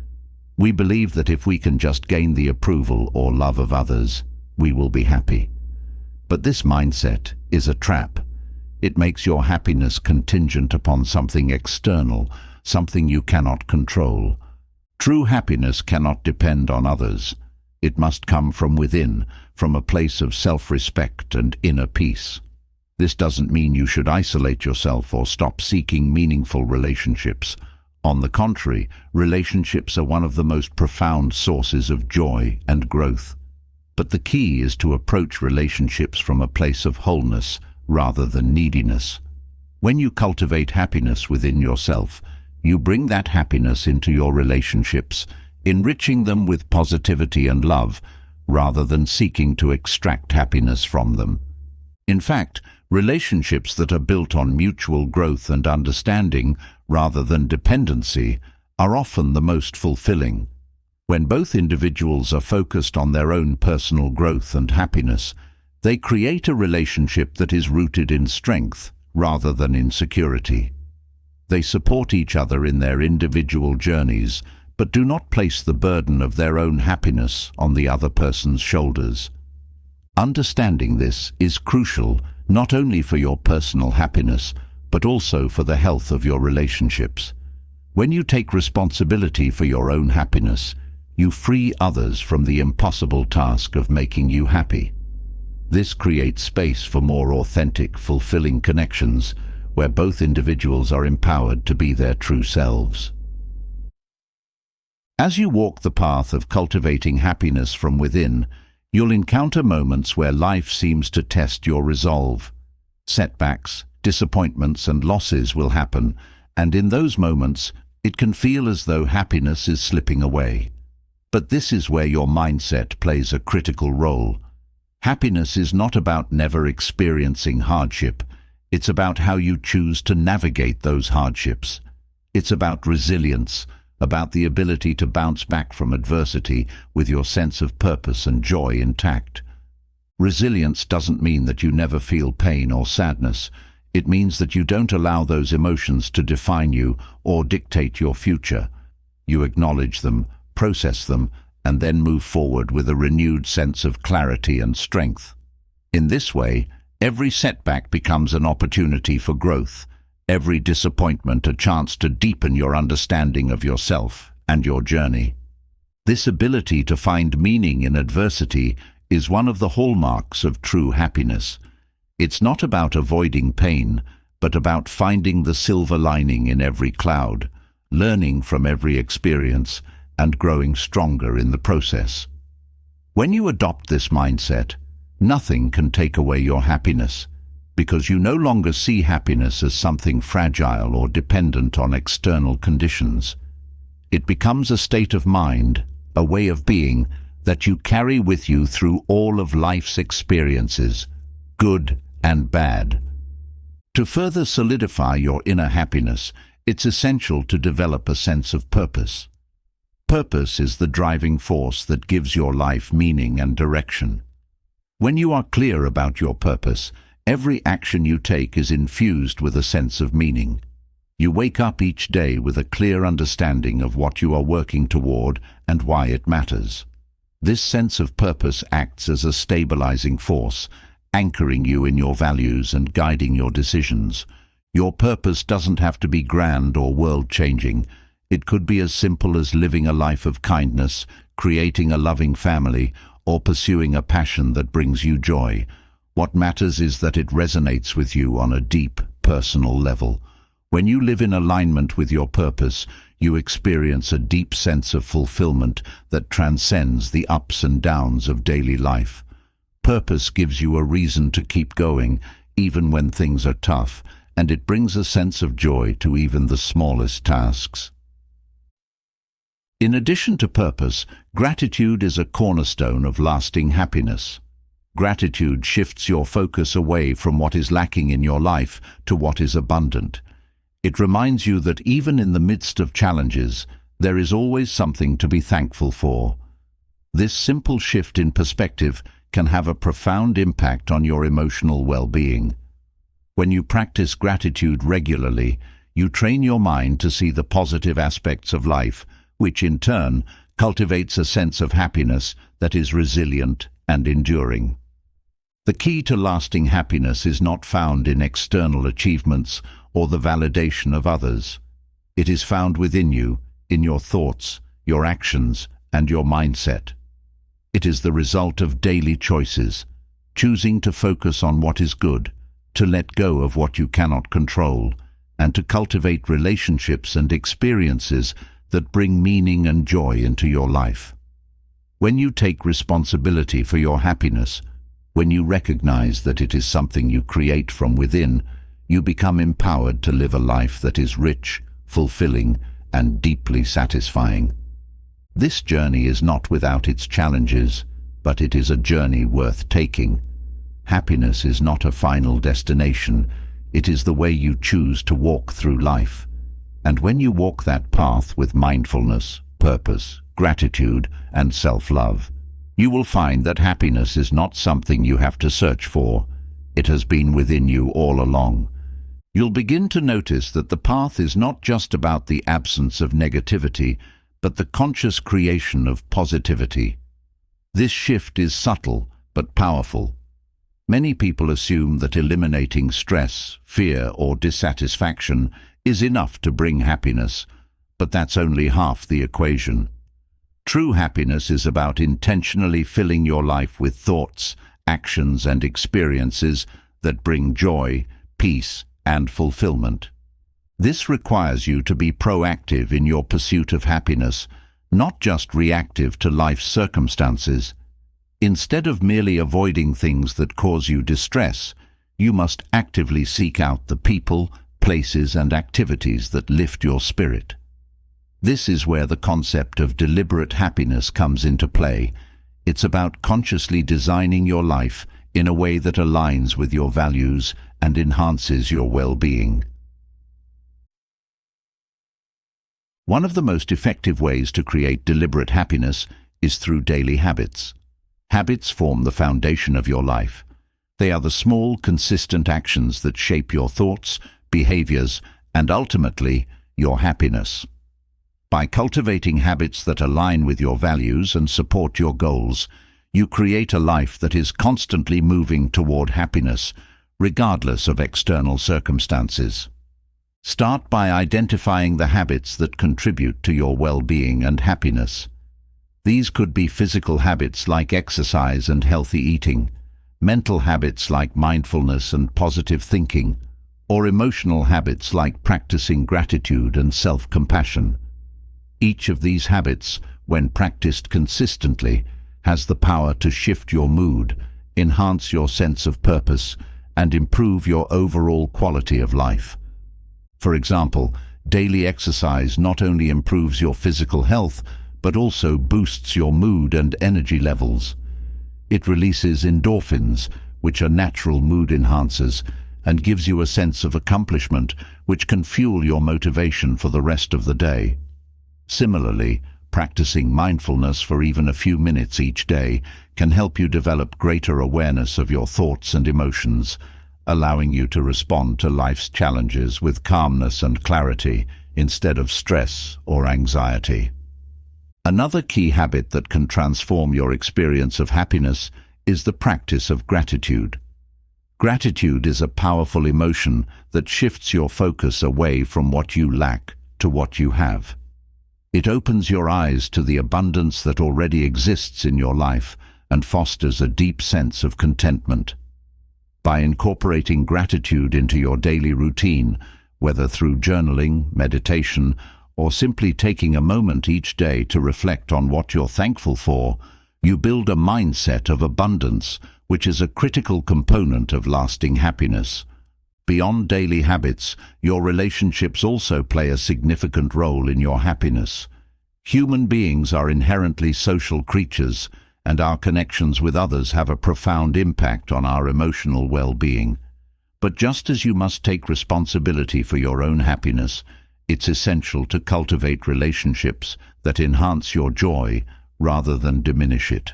We believe that if we can just gain the approval or love of others, we will be happy. But this mindset is a trap. It makes your happiness contingent upon something external, something you cannot control. True happiness cannot depend on others. It must come from within, from a place of self-respect and inner peace. This doesn't mean you should isolate yourself or stop seeking meaningful relationships. On the contrary, relationships are one of the most profound sources of joy and growth. But the key is to approach relationships from a place of wholeness rather than neediness. When you cultivate happiness within yourself, you bring that happiness into your relationships, enriching them with positivity and love, rather than seeking to extract happiness from them. In fact, relationships that are built on mutual growth and understanding rather than dependency are often the most fulfilling. When both individuals are focused on their own personal growth and happiness, they create a relationship that is rooted in strength rather than in security. They support each other in their individual journeys, but do not place the burden of their own happiness on the other person's shoulders. Understanding this is crucial not only for your personal happiness, but also for the health of your relationships. When you take responsibility for your own happiness, you free others from the impossible task of making you happy. This creates space for more authentic, fulfilling connections, where both individuals are empowered to be their true selves. As you walk the path of cultivating happiness from within, you'll encounter moments where life seems to test your resolve. Setbacks, disappointments, and losses will happen, and in those moments, it can feel as though happiness is slipping away. But this is where your mindset plays a critical role. Happiness is not about never experiencing hardship. It's about how you choose to navigate those hardships. It's about resilience, about the ability to bounce back from adversity with your sense of purpose and joy intact. Resilience doesn't mean that you never feel pain or sadness. It means that you don't allow those emotions to define you or dictate your future. You acknowledge them, process them, and then move forward with a renewed sense of clarity and strength. In this way, every setback becomes an opportunity for growth, every disappointment a chance to deepen your understanding of yourself and your journey. This ability to find meaning in adversity is one of the hallmarks of true happiness. It's not about avoiding pain, but about finding the silver lining in every cloud, learning from every experience, and growing stronger in the process. When you adopt this mindset, nothing can take away your happiness, because you no longer see happiness as something fragile or dependent on external conditions. It becomes a state of mind, a way of being, that you carry with you through all of life's experiences, good and bad. To further solidify your inner happiness, it's essential to develop a sense of purpose. Purpose is the driving force that gives your life meaning and direction. When you are clear about your purpose, every action you take is infused with a sense of meaning. You wake up each day with a clear understanding of what you are working toward and why it matters. This sense of purpose acts as a stabilizing force, anchoring you in your values and guiding your decisions. Your purpose doesn't have to be grand or world-changing. It could be as simple as living a life of kindness, creating a loving family, or pursuing a passion that brings you joy. What matters is that it resonates with you on a deep, personal level. When you live in alignment with your purpose, you experience a deep sense of fulfillment that transcends the ups and downs of daily life. Purpose gives you a reason to keep going, even when things are tough, and it brings a sense of joy to even the smallest tasks. In addition to purpose, gratitude is a cornerstone of lasting happiness. Gratitude shifts your focus away from what is lacking in your life to what is abundant. It reminds you that even in the midst of challenges, there is always something to be thankful for. This simple shift in perspective can have a profound impact on your emotional well-being. When you practice gratitude regularly, you train your mind to see the positive aspects of life, which in turn cultivates a sense of happiness that is resilient and enduring. The key to lasting happiness is not found in external achievements or the validation of others. It is found within you, in your thoughts, your actions, and your mindset. It is the result of daily choices, choosing to focus on what is good, to let go of what you cannot control, and to cultivate relationships and experiences that bring meaning and joy into your life. When you take responsibility for your happiness, when you recognize that it is something you create from within, you become empowered to live a life that is rich, fulfilling, and deeply satisfying. This journey is not without its challenges, but it is a journey worth taking. Happiness is not a final destination, it is the way you choose to walk through life. And when you walk that path with mindfulness, purpose, gratitude, and self-love, you will find that happiness is not something you have to search for. It has been within you all along. You'll begin to notice that the path is not just about the absence of negativity, but the conscious creation of positivity. This shift is subtle but powerful. Many people assume that eliminating stress, fear, or dissatisfaction is enough to bring happiness, but that's only half the equation. True happiness is about intentionally filling your life with thoughts, actions and experiences that bring joy, peace, and fulfillment. This requires you to be proactive in your pursuit of happiness, not just reactive to life's circumstances. Instead of merely avoiding things that cause you distress, you must actively seek out the people, places, and activities that lift your spirit. This is where the concept of deliberate happiness comes into play. It's about consciously designing your life in a way that aligns with your values and enhances your well-being. One of the most effective ways to create deliberate happiness is through daily habits. Habits form the foundation of your life. They are the small, consistent actions that shape your thoughts, behaviors, and ultimately, your happiness. By cultivating habits that align with your values and support your goals, you create a life that is constantly moving toward happiness, regardless of external circumstances. Start by identifying the habits that contribute to your well-being and happiness. These could be physical habits like exercise and healthy eating, mental habits like mindfulness and positive thinking, or emotional habits like practicing gratitude and self-compassion. Each of these habits, when practiced consistently, has the power to shift your mood, enhance your sense of purpose, and improve your overall quality of life. For example, daily exercise not only improves your physical health, but also boosts your mood and energy levels. It releases endorphins, which are natural mood enhancers, and gives you a sense of accomplishment, which can fuel your motivation for the rest of the day. Similarly, practicing mindfulness for even a few minutes each day can help you develop greater awareness of your thoughts and emotions, allowing you to respond to life's challenges with calmness and clarity instead of stress or anxiety. Another key habit that can transform your experience of happiness is the practice of gratitude. Gratitude is a powerful emotion that shifts your focus away from what you lack to what you have. It opens your eyes to the abundance that already exists in your life and fosters a deep sense of contentment. By incorporating gratitude into your daily routine, whether through journaling, meditation, or simply taking a moment each day to reflect on what you're thankful for, you build a mindset of abundance, which is a critical component of lasting happiness. Beyond daily habits, your relationships also play a significant role in your happiness. Human beings are inherently social creatures, and our connections with others have a profound impact on our emotional well-being. But just as you must take responsibility for your own happiness, it's essential to cultivate relationships that enhance your joy rather than diminish it.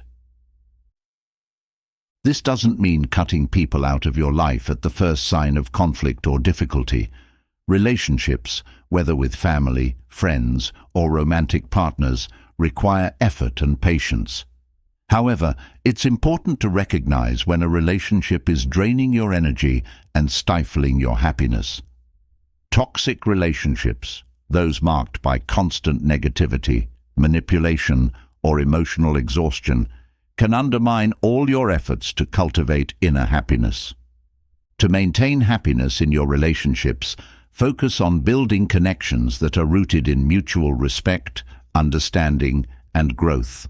This doesn't mean cutting people out of your life at the first sign of conflict or difficulty. Relationships, whether with family, friends, or romantic partners, require effort and patience. However, it's important to recognize when a relationship is draining your energy and stifling your happiness. Toxic relationships, those marked by constant negativity, manipulation, or emotional exhaustion, can undermine all your efforts to cultivate inner happiness. To maintain happiness in your relationships, focus on building connections that are rooted in mutual respect, understanding, and growth.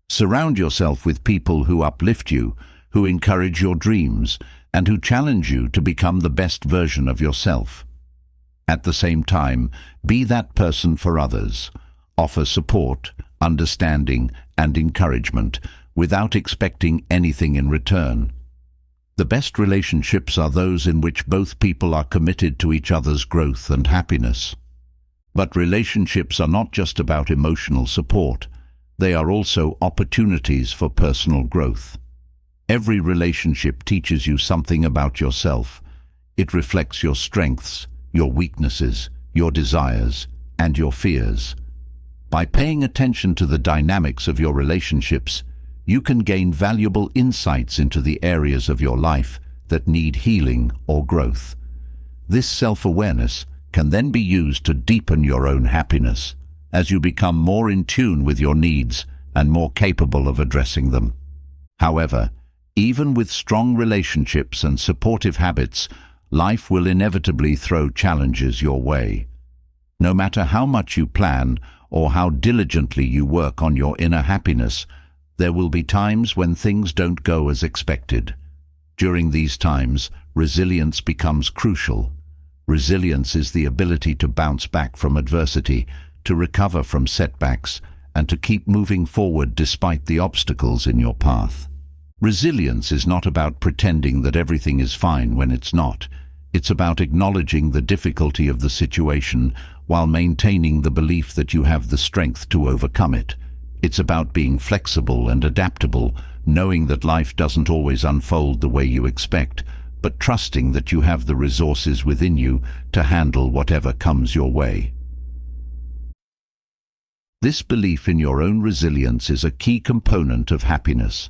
Surround yourself with people who uplift you, who encourage your dreams, and who challenge you to become the best version of yourself. At the same time, be that person for others. Offer support, understanding, and encouragement without expecting anything in return. The best relationships are those in which both people are committed to each other's growth and happiness. But relationships are not just about emotional support. They are also opportunities for personal growth. Every relationship teaches you something about yourself. It reflects your strengths, your weaknesses, your desires, and your fears. By paying attention to the dynamics of your relationships, you can gain valuable insights into the areas of your life that need healing or growth. This self-awareness can then be used to deepen your own happiness as you become more in tune with your needs and more capable of addressing them. However, Even with strong relationships and supportive habits, life will inevitably throw challenges your way. No matter how much you plan or how diligently you work on your inner happiness, there will be times when things don't go as expected. During these times, resilience becomes crucial. Resilience is the ability to bounce back from adversity, to recover from setbacks, and to keep moving forward despite the obstacles in your path. Resilience is not about pretending that everything is fine when it's not. It's about acknowledging the difficulty of the situation while maintaining the belief that you have the strength to overcome it. It's about being flexible and adaptable, knowing that life doesn't always unfold the way you expect, but trusting that you have the resources within you to handle whatever comes your way. This belief in your own resilience is a key component of happiness.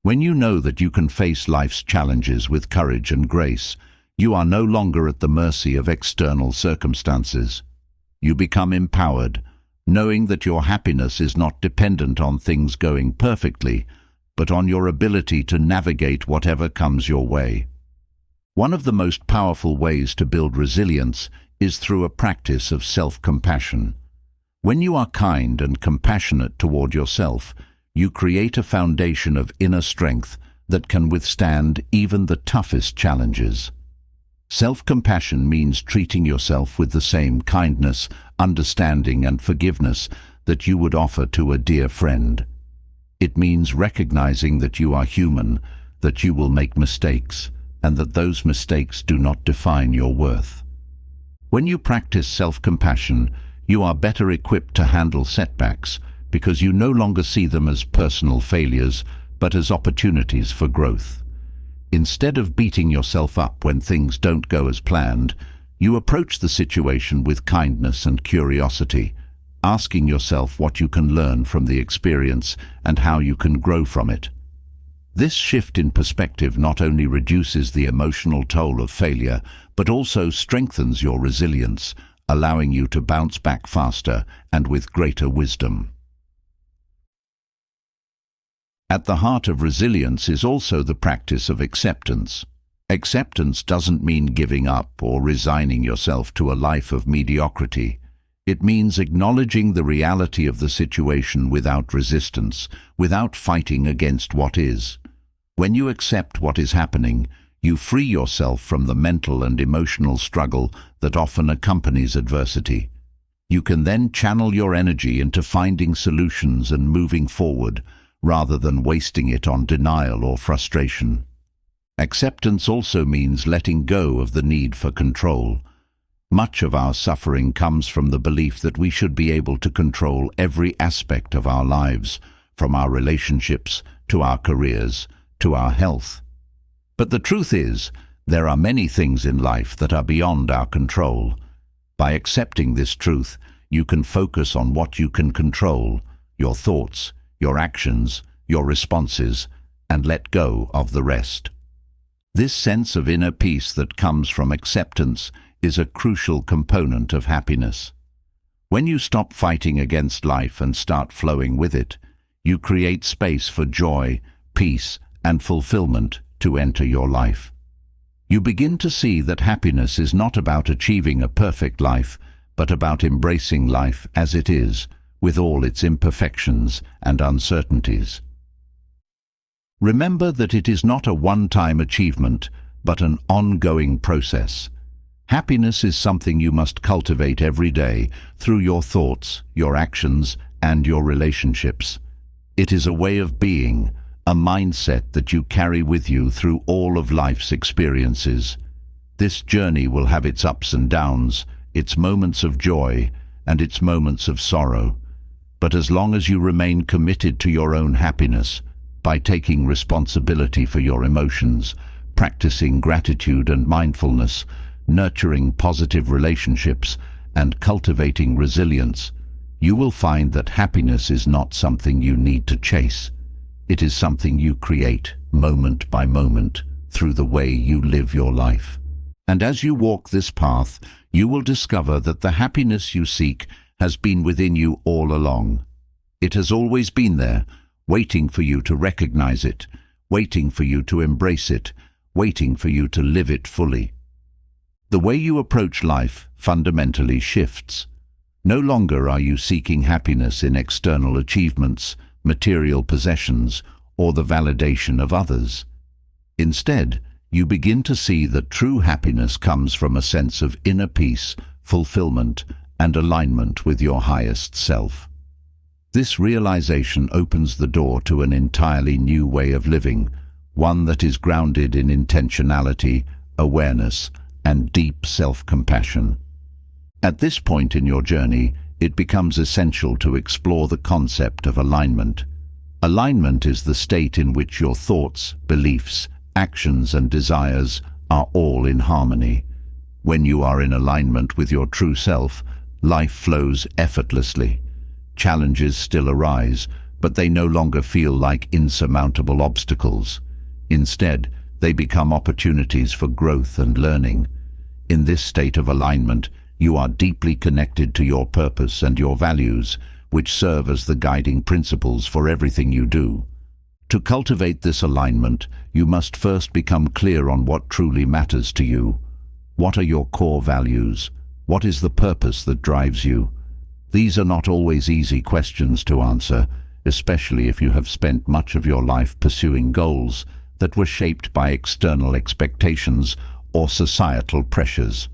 When you know that you can face life's challenges with courage and grace, you are no longer at the mercy of external circumstances. You become empowered, knowing that your happiness is not dependent on things going perfectly, but on your ability to navigate whatever comes your way. One of the most powerful ways to build resilience is through a practice of self-compassion. When you are kind and compassionate toward yourself, you create a foundation of inner strength that can withstand even the toughest challenges. Self-compassion means treating yourself with the same kindness, understanding, and forgiveness that you would offer to a dear friend. It means recognizing that you are human, that you will make mistakes, and that those mistakes do not define your worth. When you practice self-compassion, you are better equipped to handle setbacks because you no longer see them as personal failures, but as opportunities for growth. Instead of beating yourself up when things don't go as planned, you approach the situation with kindness and curiosity, asking yourself what you can learn from the experience and how you can grow from it. This shift in perspective not only reduces the emotional toll of failure, but also strengthens your resilience, allowing you to bounce back faster and with greater wisdom. At the heart of resilience is also the practice of acceptance. Acceptance doesn't mean giving up or resigning yourself to a life of mediocrity. It means acknowledging the reality of the situation without resistance, without fighting against what is. When you accept what is happening, you free yourself from the mental and emotional struggle that often accompanies adversity. You can then channel your energy into finding solutions and moving forward, rather than wasting it on denial or frustration. Acceptance also means letting go of the need for control. Much of our suffering comes from the belief that we should be able to control every aspect of our lives, from our relationships to our careers to our health. But the truth is, there are many things in life that are beyond our control. By accepting this truth, you can focus on what you can control, your thoughts, your actions, your responses, and let go of the rest. This sense of inner peace that comes from acceptance is a crucial component of happiness. When you stop fighting against life and start flowing with it, you create space for joy, peace, and fulfillment to enter your life. You begin to see that happiness is not about achieving a perfect life, but about embracing life as it is, with all its imperfections and uncertainties. Remember that it is not a one-time achievement, but an ongoing process. Happiness is something you must cultivate every day through your thoughts, your actions, and your relationships. It is a way of being, a mindset that you carry with you through all of life's experiences. This journey will have its ups and downs, its moments of joy, and its moments of sorrow. But as long as you remain committed to your own happiness, by taking responsibility for your emotions, practicing gratitude and mindfulness, nurturing positive relationships, and cultivating resilience, you will find that happiness is not something you need to chase. It is something you create, moment by moment, through the way you live your life. And as you walk this path, you will discover that the happiness you seek has been within you all along. It has always been there, waiting for you to recognize it, waiting for you to embrace it, waiting for you to live it fully. The way you approach life fundamentally shifts. No longer are you seeking happiness in external achievements, material possessions, or the validation of others. Instead, you begin to see that true happiness comes from a sense of inner peace, fulfillment, and alignment with your highest self. This realization opens the door to an entirely new way of living, one that is grounded in intentionality, awareness, and deep self-compassion. At this point in your journey, it becomes essential to explore the concept of alignment. Alignment is the state in which your thoughts, beliefs, actions, and desires are all in harmony. When you are in alignment with your true self, life flows effortlessly. Challenges still arise, but they no longer feel like insurmountable obstacles. Instead, they become opportunities for growth and learning. In this state of alignment, you are deeply connected to your purpose and your values, which serve as the guiding principles for everything you do. To cultivate this alignment, you must first become clear on what truly matters to you. What are your core values? What is the purpose that drives you? These are not always easy questions to answer, especially if you have spent much of your life pursuing goals that were shaped by external expectations or societal pressures.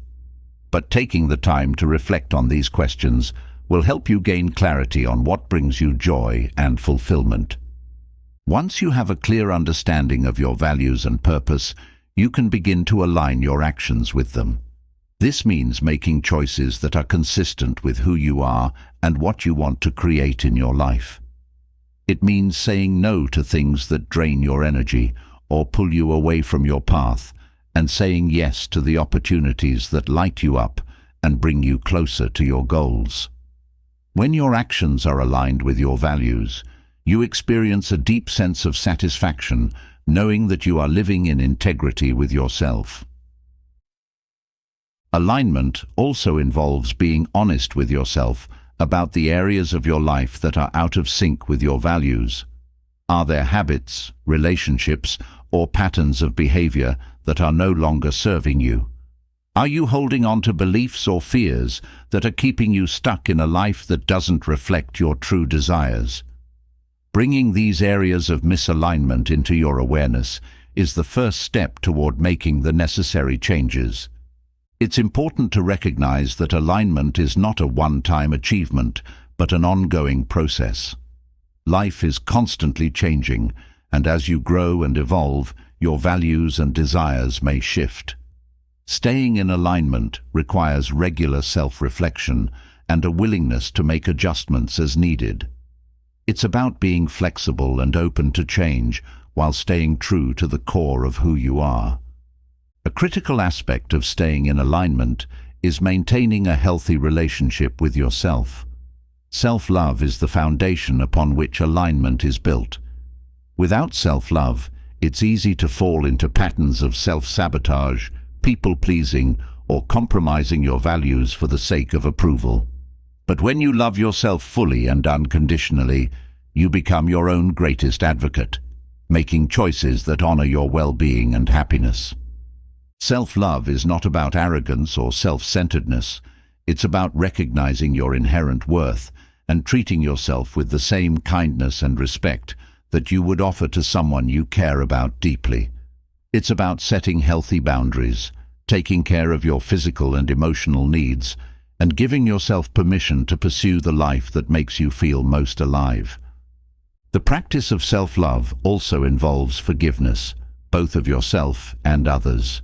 But taking the time to reflect on these questions will help you gain clarity on what brings you joy and fulfillment. Once you have a clear understanding of your values and purpose, you can begin to align your actions with them. This means making choices that are consistent with who you are and what you want to create in your life. It means saying no to things that drain your energy or pull you away from your path, and saying yes to the opportunities that light you up and bring you closer to your goals. When your actions are aligned with your values, you experience a deep sense of satisfaction, knowing that you are living in integrity with yourself. Alignment also involves being honest with yourself about the areas of your life that are out of sync with your values. Are there habits, relationships, or patterns of behavior that are no longer serving you? Are you holding on to beliefs or fears that are keeping you stuck in a life that doesn't reflect your true desires? Bringing these areas of misalignment into your awareness is the first step toward making the necessary changes. It's important to recognize that alignment is not a one-time achievement, but an ongoing process. Life is constantly changing, and as you grow and evolve, your values and desires may shift. Staying in alignment requires regular self-reflection and a willingness to make adjustments as needed. It's about being flexible and open to change while staying true to the core of who you are. A critical aspect of staying in alignment is maintaining a healthy relationship with yourself. Self-love is the foundation upon which alignment is built. Without self-love, it's easy to fall into patterns of self-sabotage, people-pleasing, or compromising your values for the sake of approval. But when you love yourself fully and unconditionally, you become your own greatest advocate, making choices that honor your well-being and happiness. Self-love is not about arrogance or self-centeredness. It's about recognizing your inherent worth and treating yourself with the same kindness and respect that you would offer to someone you care about deeply. It's about setting healthy boundaries, taking care of your physical and emotional needs, and giving yourself permission to pursue the life that makes you feel most alive. The practice of self-love also involves forgiveness, both of yourself and others.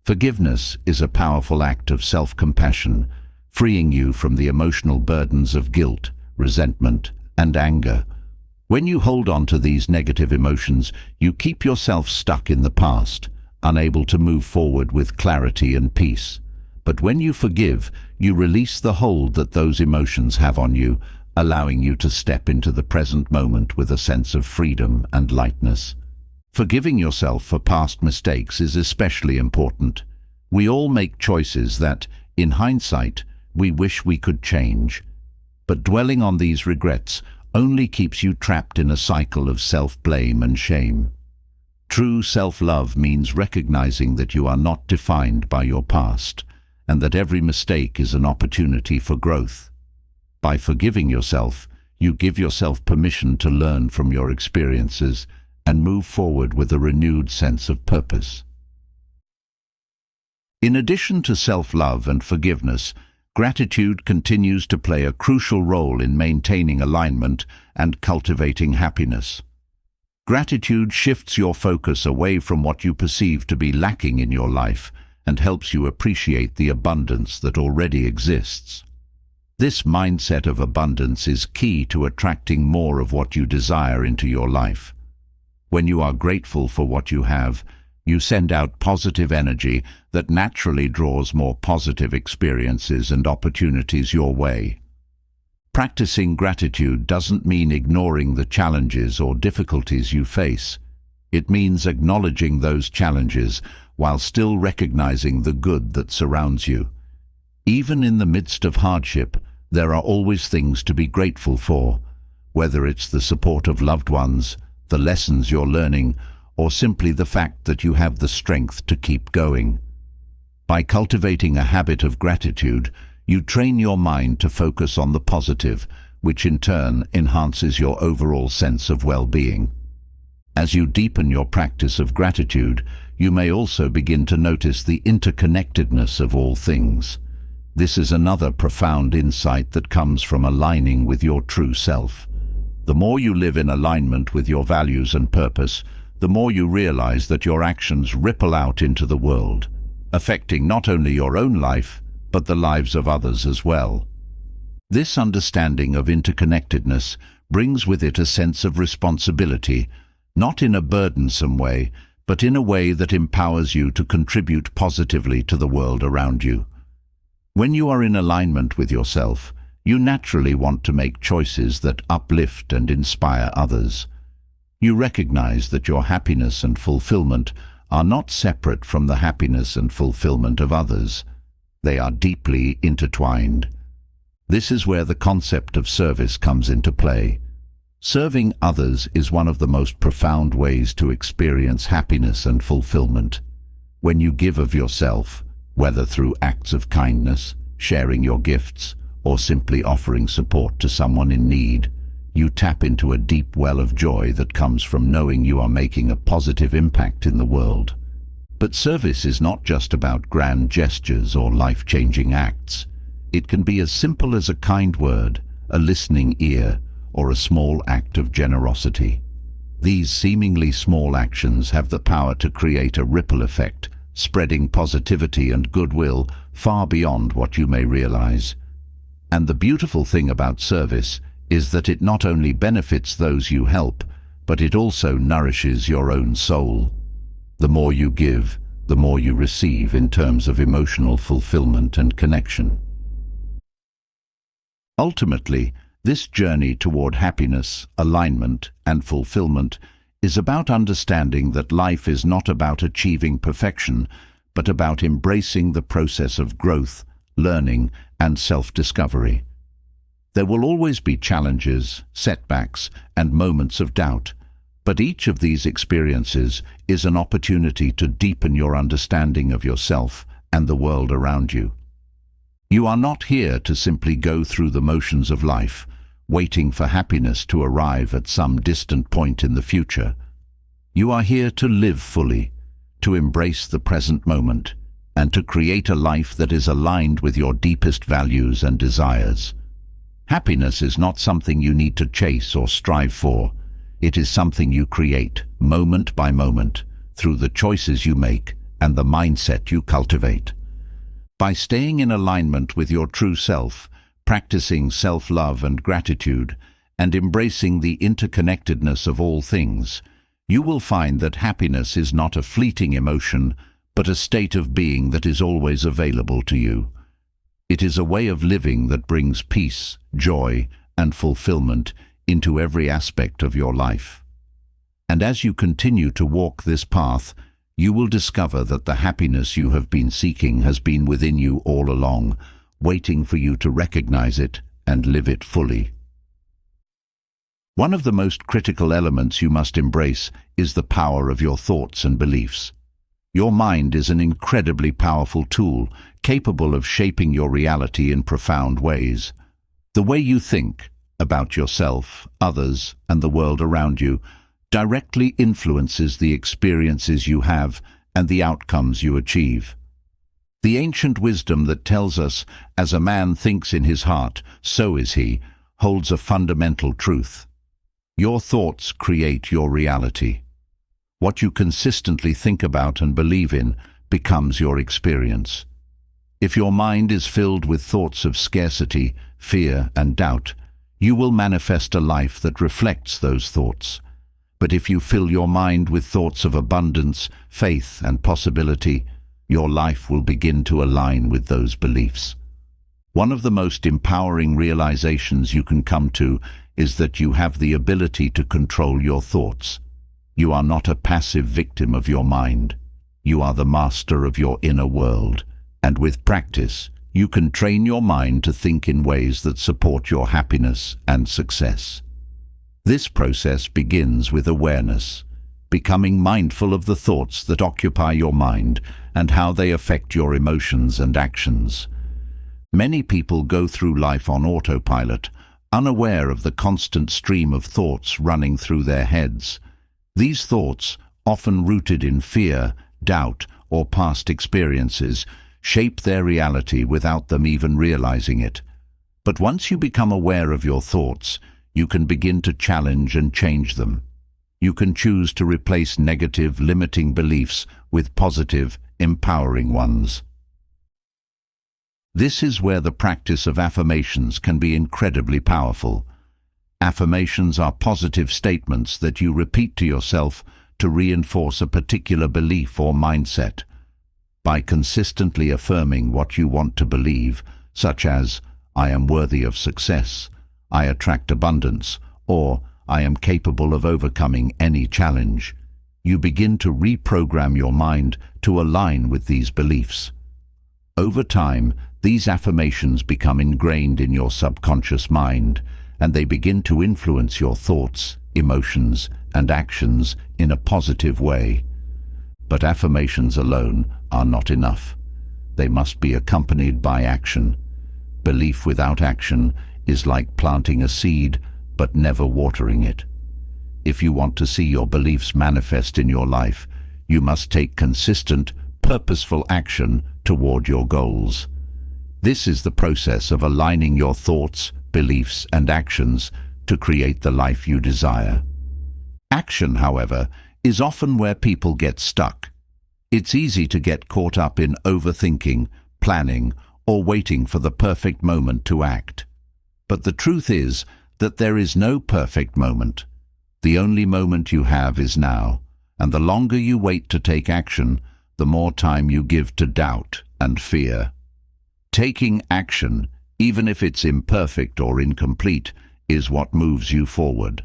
Forgiveness is a powerful act of self-compassion, freeing you from the emotional burdens of guilt, resentment, and anger. When you hold on to these negative emotions, you keep yourself stuck in the past, unable to move forward with clarity and peace. But when you forgive, you release the hold that those emotions have on you, allowing you to step into the present moment with a sense of freedom and lightness. Forgiving yourself for past mistakes is especially important. We all make choices that, in hindsight, we wish we could change. But dwelling on these regrets only keeps you trapped in a cycle of self-blame and shame. True self-love means recognizing that you are not defined by your past, and that every mistake is an opportunity for growth. By forgiving yourself, you give yourself permission to learn from your experiences and move forward with a renewed sense of purpose. In addition to self-love and forgiveness, gratitude continues to play a crucial role in maintaining alignment and cultivating happiness. Gratitude shifts your focus away from what you perceive to be lacking in your life and helps you appreciate the abundance that already exists. This mindset of abundance is key to attracting more of what you desire into your life. When you are grateful for what you have, you send out positive energy that naturally draws more positive experiences and opportunities your way. Practicing gratitude doesn't mean ignoring the challenges or difficulties you face. It means acknowledging those challenges while still recognizing the good that surrounds you. Even in the midst of hardship, there are always things to be grateful for, whether it's the support of loved ones, the lessons you're learning, or simply the fact that you have the strength to keep going. By cultivating a habit of gratitude, you train your mind to focus on the positive, which in turn enhances your overall sense of well-being. As you deepen your practice of gratitude, you may also begin to notice the interconnectedness of all things. This is another profound insight that comes from aligning with your true self. The more you live in alignment with your values and purpose, the more you realize that your actions ripple out into the world, affecting not only your own life, but the lives of others as well. This understanding of interconnectedness brings with it a sense of responsibility, not in a burdensome way, but in a way that empowers you to contribute positively to the world around you. When you are in alignment with yourself, you naturally want to make choices that uplift and inspire others. You recognize that your happiness and fulfillment are not separate from the happiness and fulfillment of others. They are deeply intertwined. This is where the concept of service comes into play. Serving others is one of the most profound ways to experience happiness and fulfillment. When you give of yourself, whether through acts of kindness, sharing your gifts, or simply offering support to someone in need, you tap into a deep well of joy that comes from knowing you are making a positive impact in the world. But service is not just about grand gestures or life-changing acts. It can be as simple as a kind word, a listening ear, or a small act of generosity. These seemingly small actions have the power to create a ripple effect, spreading positivity and goodwill far beyond what you may realize. And the beautiful thing about service is that it not only benefits those you help, but it also nourishes your own soul. The more you give, the more you receive in terms of emotional fulfillment and connection. Ultimately, this journey toward happiness, alignment, and fulfillment is about understanding that life is not about achieving perfection, but about embracing the process of growth, learning, and self-discovery. There will always be challenges, setbacks, and moments of doubt, but each of these experiences is an opportunity to deepen your understanding of yourself and the world around you. You are not here to simply go through the motions of life, waiting for happiness to arrive at some distant point in the future. You are here to live fully, to embrace the present moment, and to create a life that is aligned with your deepest values and desires. Happiness is not something you need to chase or strive for. It is something you create, moment by moment, through the choices you make and the mindset you cultivate. By staying in alignment with your true self, practicing self-love and gratitude, and embracing the interconnectedness of all things, you will find that happiness is not a fleeting emotion, but a state of being that is always available to you. It is a way of living that brings peace, joy, and fulfillment into every aspect of your life. And as you continue to walk this path, you will discover that the happiness you have been seeking has been within you all along, waiting for you to recognize it and live it fully. One of the most critical elements you must embrace is the power of your thoughts and beliefs. Your mind is an incredibly powerful tool, capable of shaping your reality in profound ways. The way you think about yourself, others, and the world around you directly influences the experiences you have and the outcomes you achieve. The ancient wisdom that tells us, as a man thinks in his heart, so is he, holds a fundamental truth. Your thoughts create your reality. What you consistently think about and believe in becomes your experience. If your mind is filled with thoughts of scarcity, fear, and doubt, you will manifest a life that reflects those thoughts. But if you fill your mind with thoughts of abundance, faith, and possibility, your life will begin to align with those beliefs. One of the most empowering realizations you can come to is that you have the ability to control your thoughts. You are not a passive victim of your mind. You are the master of your inner world, and with practice, you can train your mind to think in ways that support your happiness and success. This process begins with awareness, becoming mindful of the thoughts that occupy your mind and how they affect your emotions and actions. Many people go through life on autopilot, unaware of the constant stream of thoughts running through their heads. These thoughts, often rooted in fear, doubt, or past experiences, shape their reality without them even realizing it. But once you become aware of your thoughts, you can begin to challenge and change them. You can choose to replace negative, limiting beliefs with positive, empowering ones. This is where the practice of affirmations can be incredibly powerful. Affirmations are positive statements that you repeat to yourself to reinforce a particular belief or mindset. By consistently affirming what you want to believe, such as, "I am worthy of success," "I attract abundance," or "I am capable of overcoming any challenge," you begin to reprogram your mind to align with these beliefs. Over time, these affirmations become ingrained in your subconscious mind, and they begin to influence your thoughts, emotions, and actions in a positive way. But affirmations alone are not enough. They must be accompanied by action. Belief without action is like planting a seed but never watering it. If you want to see your beliefs manifest in your life, you must take consistent, purposeful action toward your goals. This is the process of aligning your thoughts, beliefs, and actions to create the life you desire. Action, however, is often where people get stuck. It's easy to get caught up in overthinking, planning, or waiting for the perfect moment to act. But the truth is that there is no perfect moment. The only moment you have is now, and the longer you wait to take action, the more time you give to doubt and fear. Taking action, even if it's imperfect or incomplete, is what moves you forward.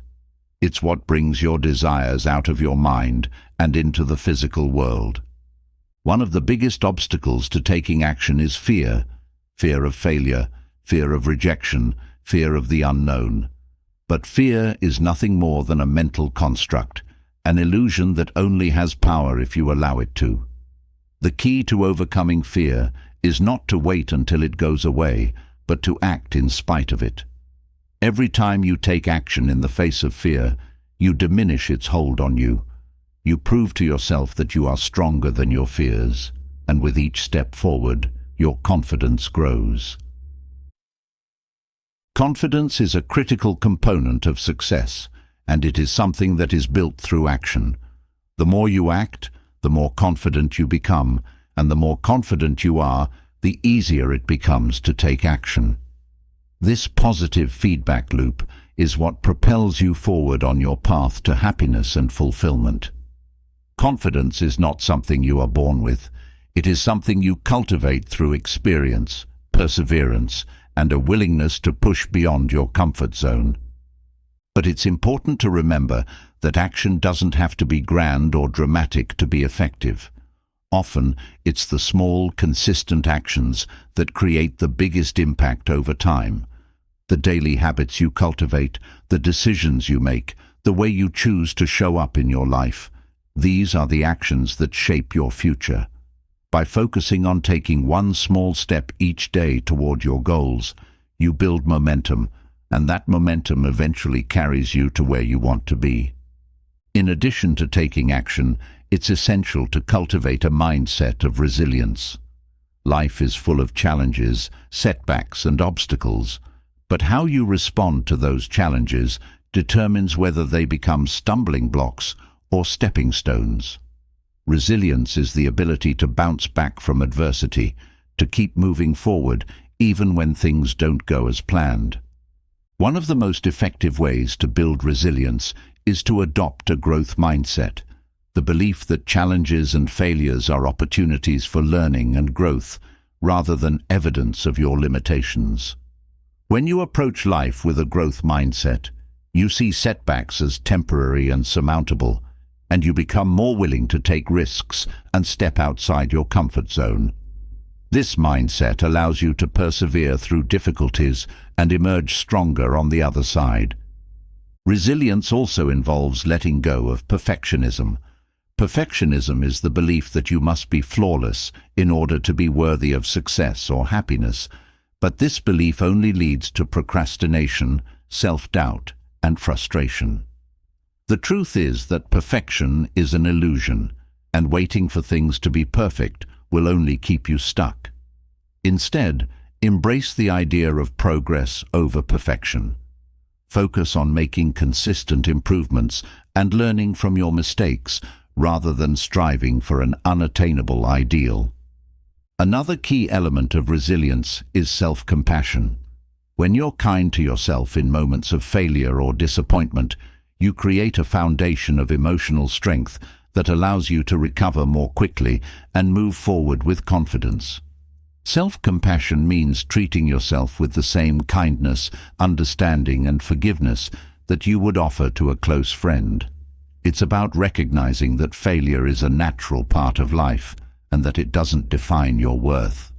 It's what brings your desires out of your mind and into the physical world. One of the biggest obstacles to taking action is fear. Fear of failure, fear of rejection, fear of the unknown. But fear is nothing more than a mental construct, an illusion that only has power if you allow it to. The key to overcoming fear is not to wait until it goes away, but to act in spite of it. Every time you take action in the face of fear, you diminish its hold on you. You prove to yourself that you are stronger than your fears, and with each step forward, your confidence grows. Confidence is a critical component of success, and it is something that is built through action. The more you act, the more confident you become, and the more confident you are, the easier it becomes to take action. This positive feedback loop is what propels you forward on your path to happiness and fulfillment. Confidence is not something you are born with. It is something you cultivate through experience, perseverance, and a willingness to push beyond your comfort zone. But it's important to remember that action doesn't have to be grand or dramatic to be effective. Often, it's the small, consistent actions that create the biggest impact over time. The daily habits you cultivate, the decisions you make, the way you choose to show up in your life. These are the actions that shape your future. By focusing on taking one small step each day toward your goals, you build momentum, and that momentum eventually carries you to where you want to be. In addition to taking action, it's essential to cultivate a mindset of resilience. Life is full of challenges, setbacks, and obstacles, but how you respond to those challenges determines whether they become stumbling blocks or stepping stones. Resilience is the ability to bounce back from adversity, to keep moving forward even when things don't go as planned. One of the most effective ways to build resilience is to adopt a growth mindset, the belief that challenges and failures are opportunities for learning and growth rather than evidence of your limitations. When you approach life with a growth mindset, you see setbacks as temporary and surmountable, and you become more willing to take risks and step outside your comfort zone. This mindset allows you to persevere through difficulties and emerge stronger on the other side. Resilience also involves letting go of perfectionism. Perfectionism is the belief that you must be flawless in order to be worthy of success or happiness, but this belief only leads to procrastination, self-doubt, and frustration. The truth is that perfection is an illusion, and waiting for things to be perfect will only keep you stuck. Instead, embrace the idea of progress over perfection. Focus on making consistent improvements and learning from your mistakes rather than striving for an unattainable ideal. Another key element of resilience is self-compassion. When you're kind to yourself in moments of failure or disappointment, you create a foundation of emotional strength that allows you to recover more quickly and move forward with confidence. Self-compassion means treating yourself with the same kindness, understanding, and forgiveness that you would offer to a close friend. It's about recognizing that failure is a natural part of life and that it doesn't define your worth.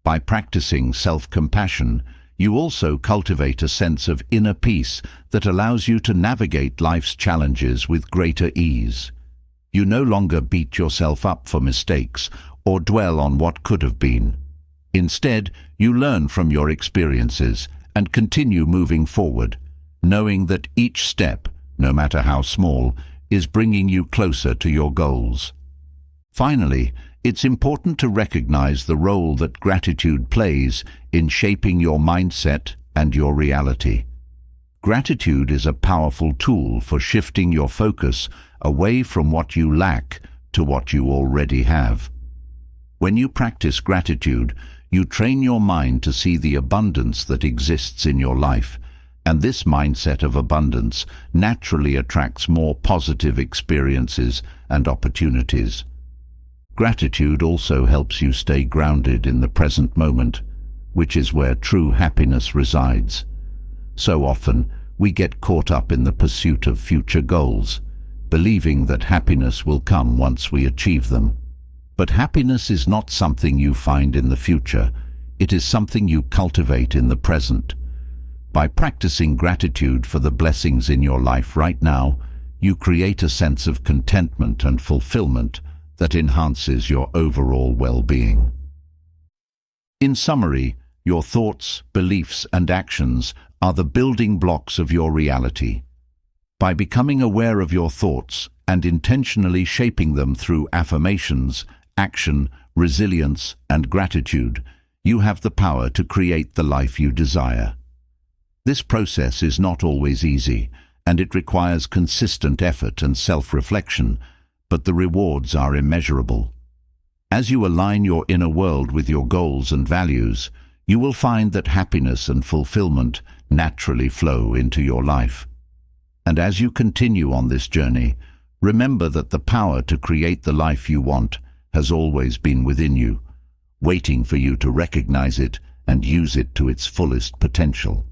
By practicing self-compassion, you also cultivate a sense of inner peace that allows you to navigate life's challenges with greater ease. You no longer beat yourself up for mistakes or dwell on what could have been. Instead, you learn from your experiences and continue moving forward, knowing that each step, no matter how small, is bringing you closer to your goals. Finally, it's important to recognize the role that gratitude plays in shaping your mindset and your reality. Gratitude is a powerful tool for shifting your focus away from what you lack to what you already have. When you practice gratitude, you train your mind to see the abundance that exists in your life, and this mindset of abundance naturally attracts more positive experiences and opportunities. Gratitude also helps you stay grounded in the present moment, which is where true happiness resides. So often, we get caught up in the pursuit of future goals, believing that happiness will come once we achieve them. But happiness is not something you find in the future, it is something you cultivate in the present. By practicing gratitude for the blessings in your life right now, you create a sense of contentment and fulfillment that enhances your overall well-being. In summary, your thoughts, beliefs, and actions are the building blocks of your reality. By becoming aware of your thoughts and intentionally shaping them through affirmations, action, resilience, and gratitude, you have the power to create the life you desire. This process is not always easy, and it requires consistent effort and self-reflection, but the rewards are immeasurable. As you align your inner world with your goals and values, you will find that happiness and fulfillment naturally flow into your life. And as you continue on this journey, remember that the power to create the life you want has always been within you, waiting for you to recognize it and use it to its fullest potential.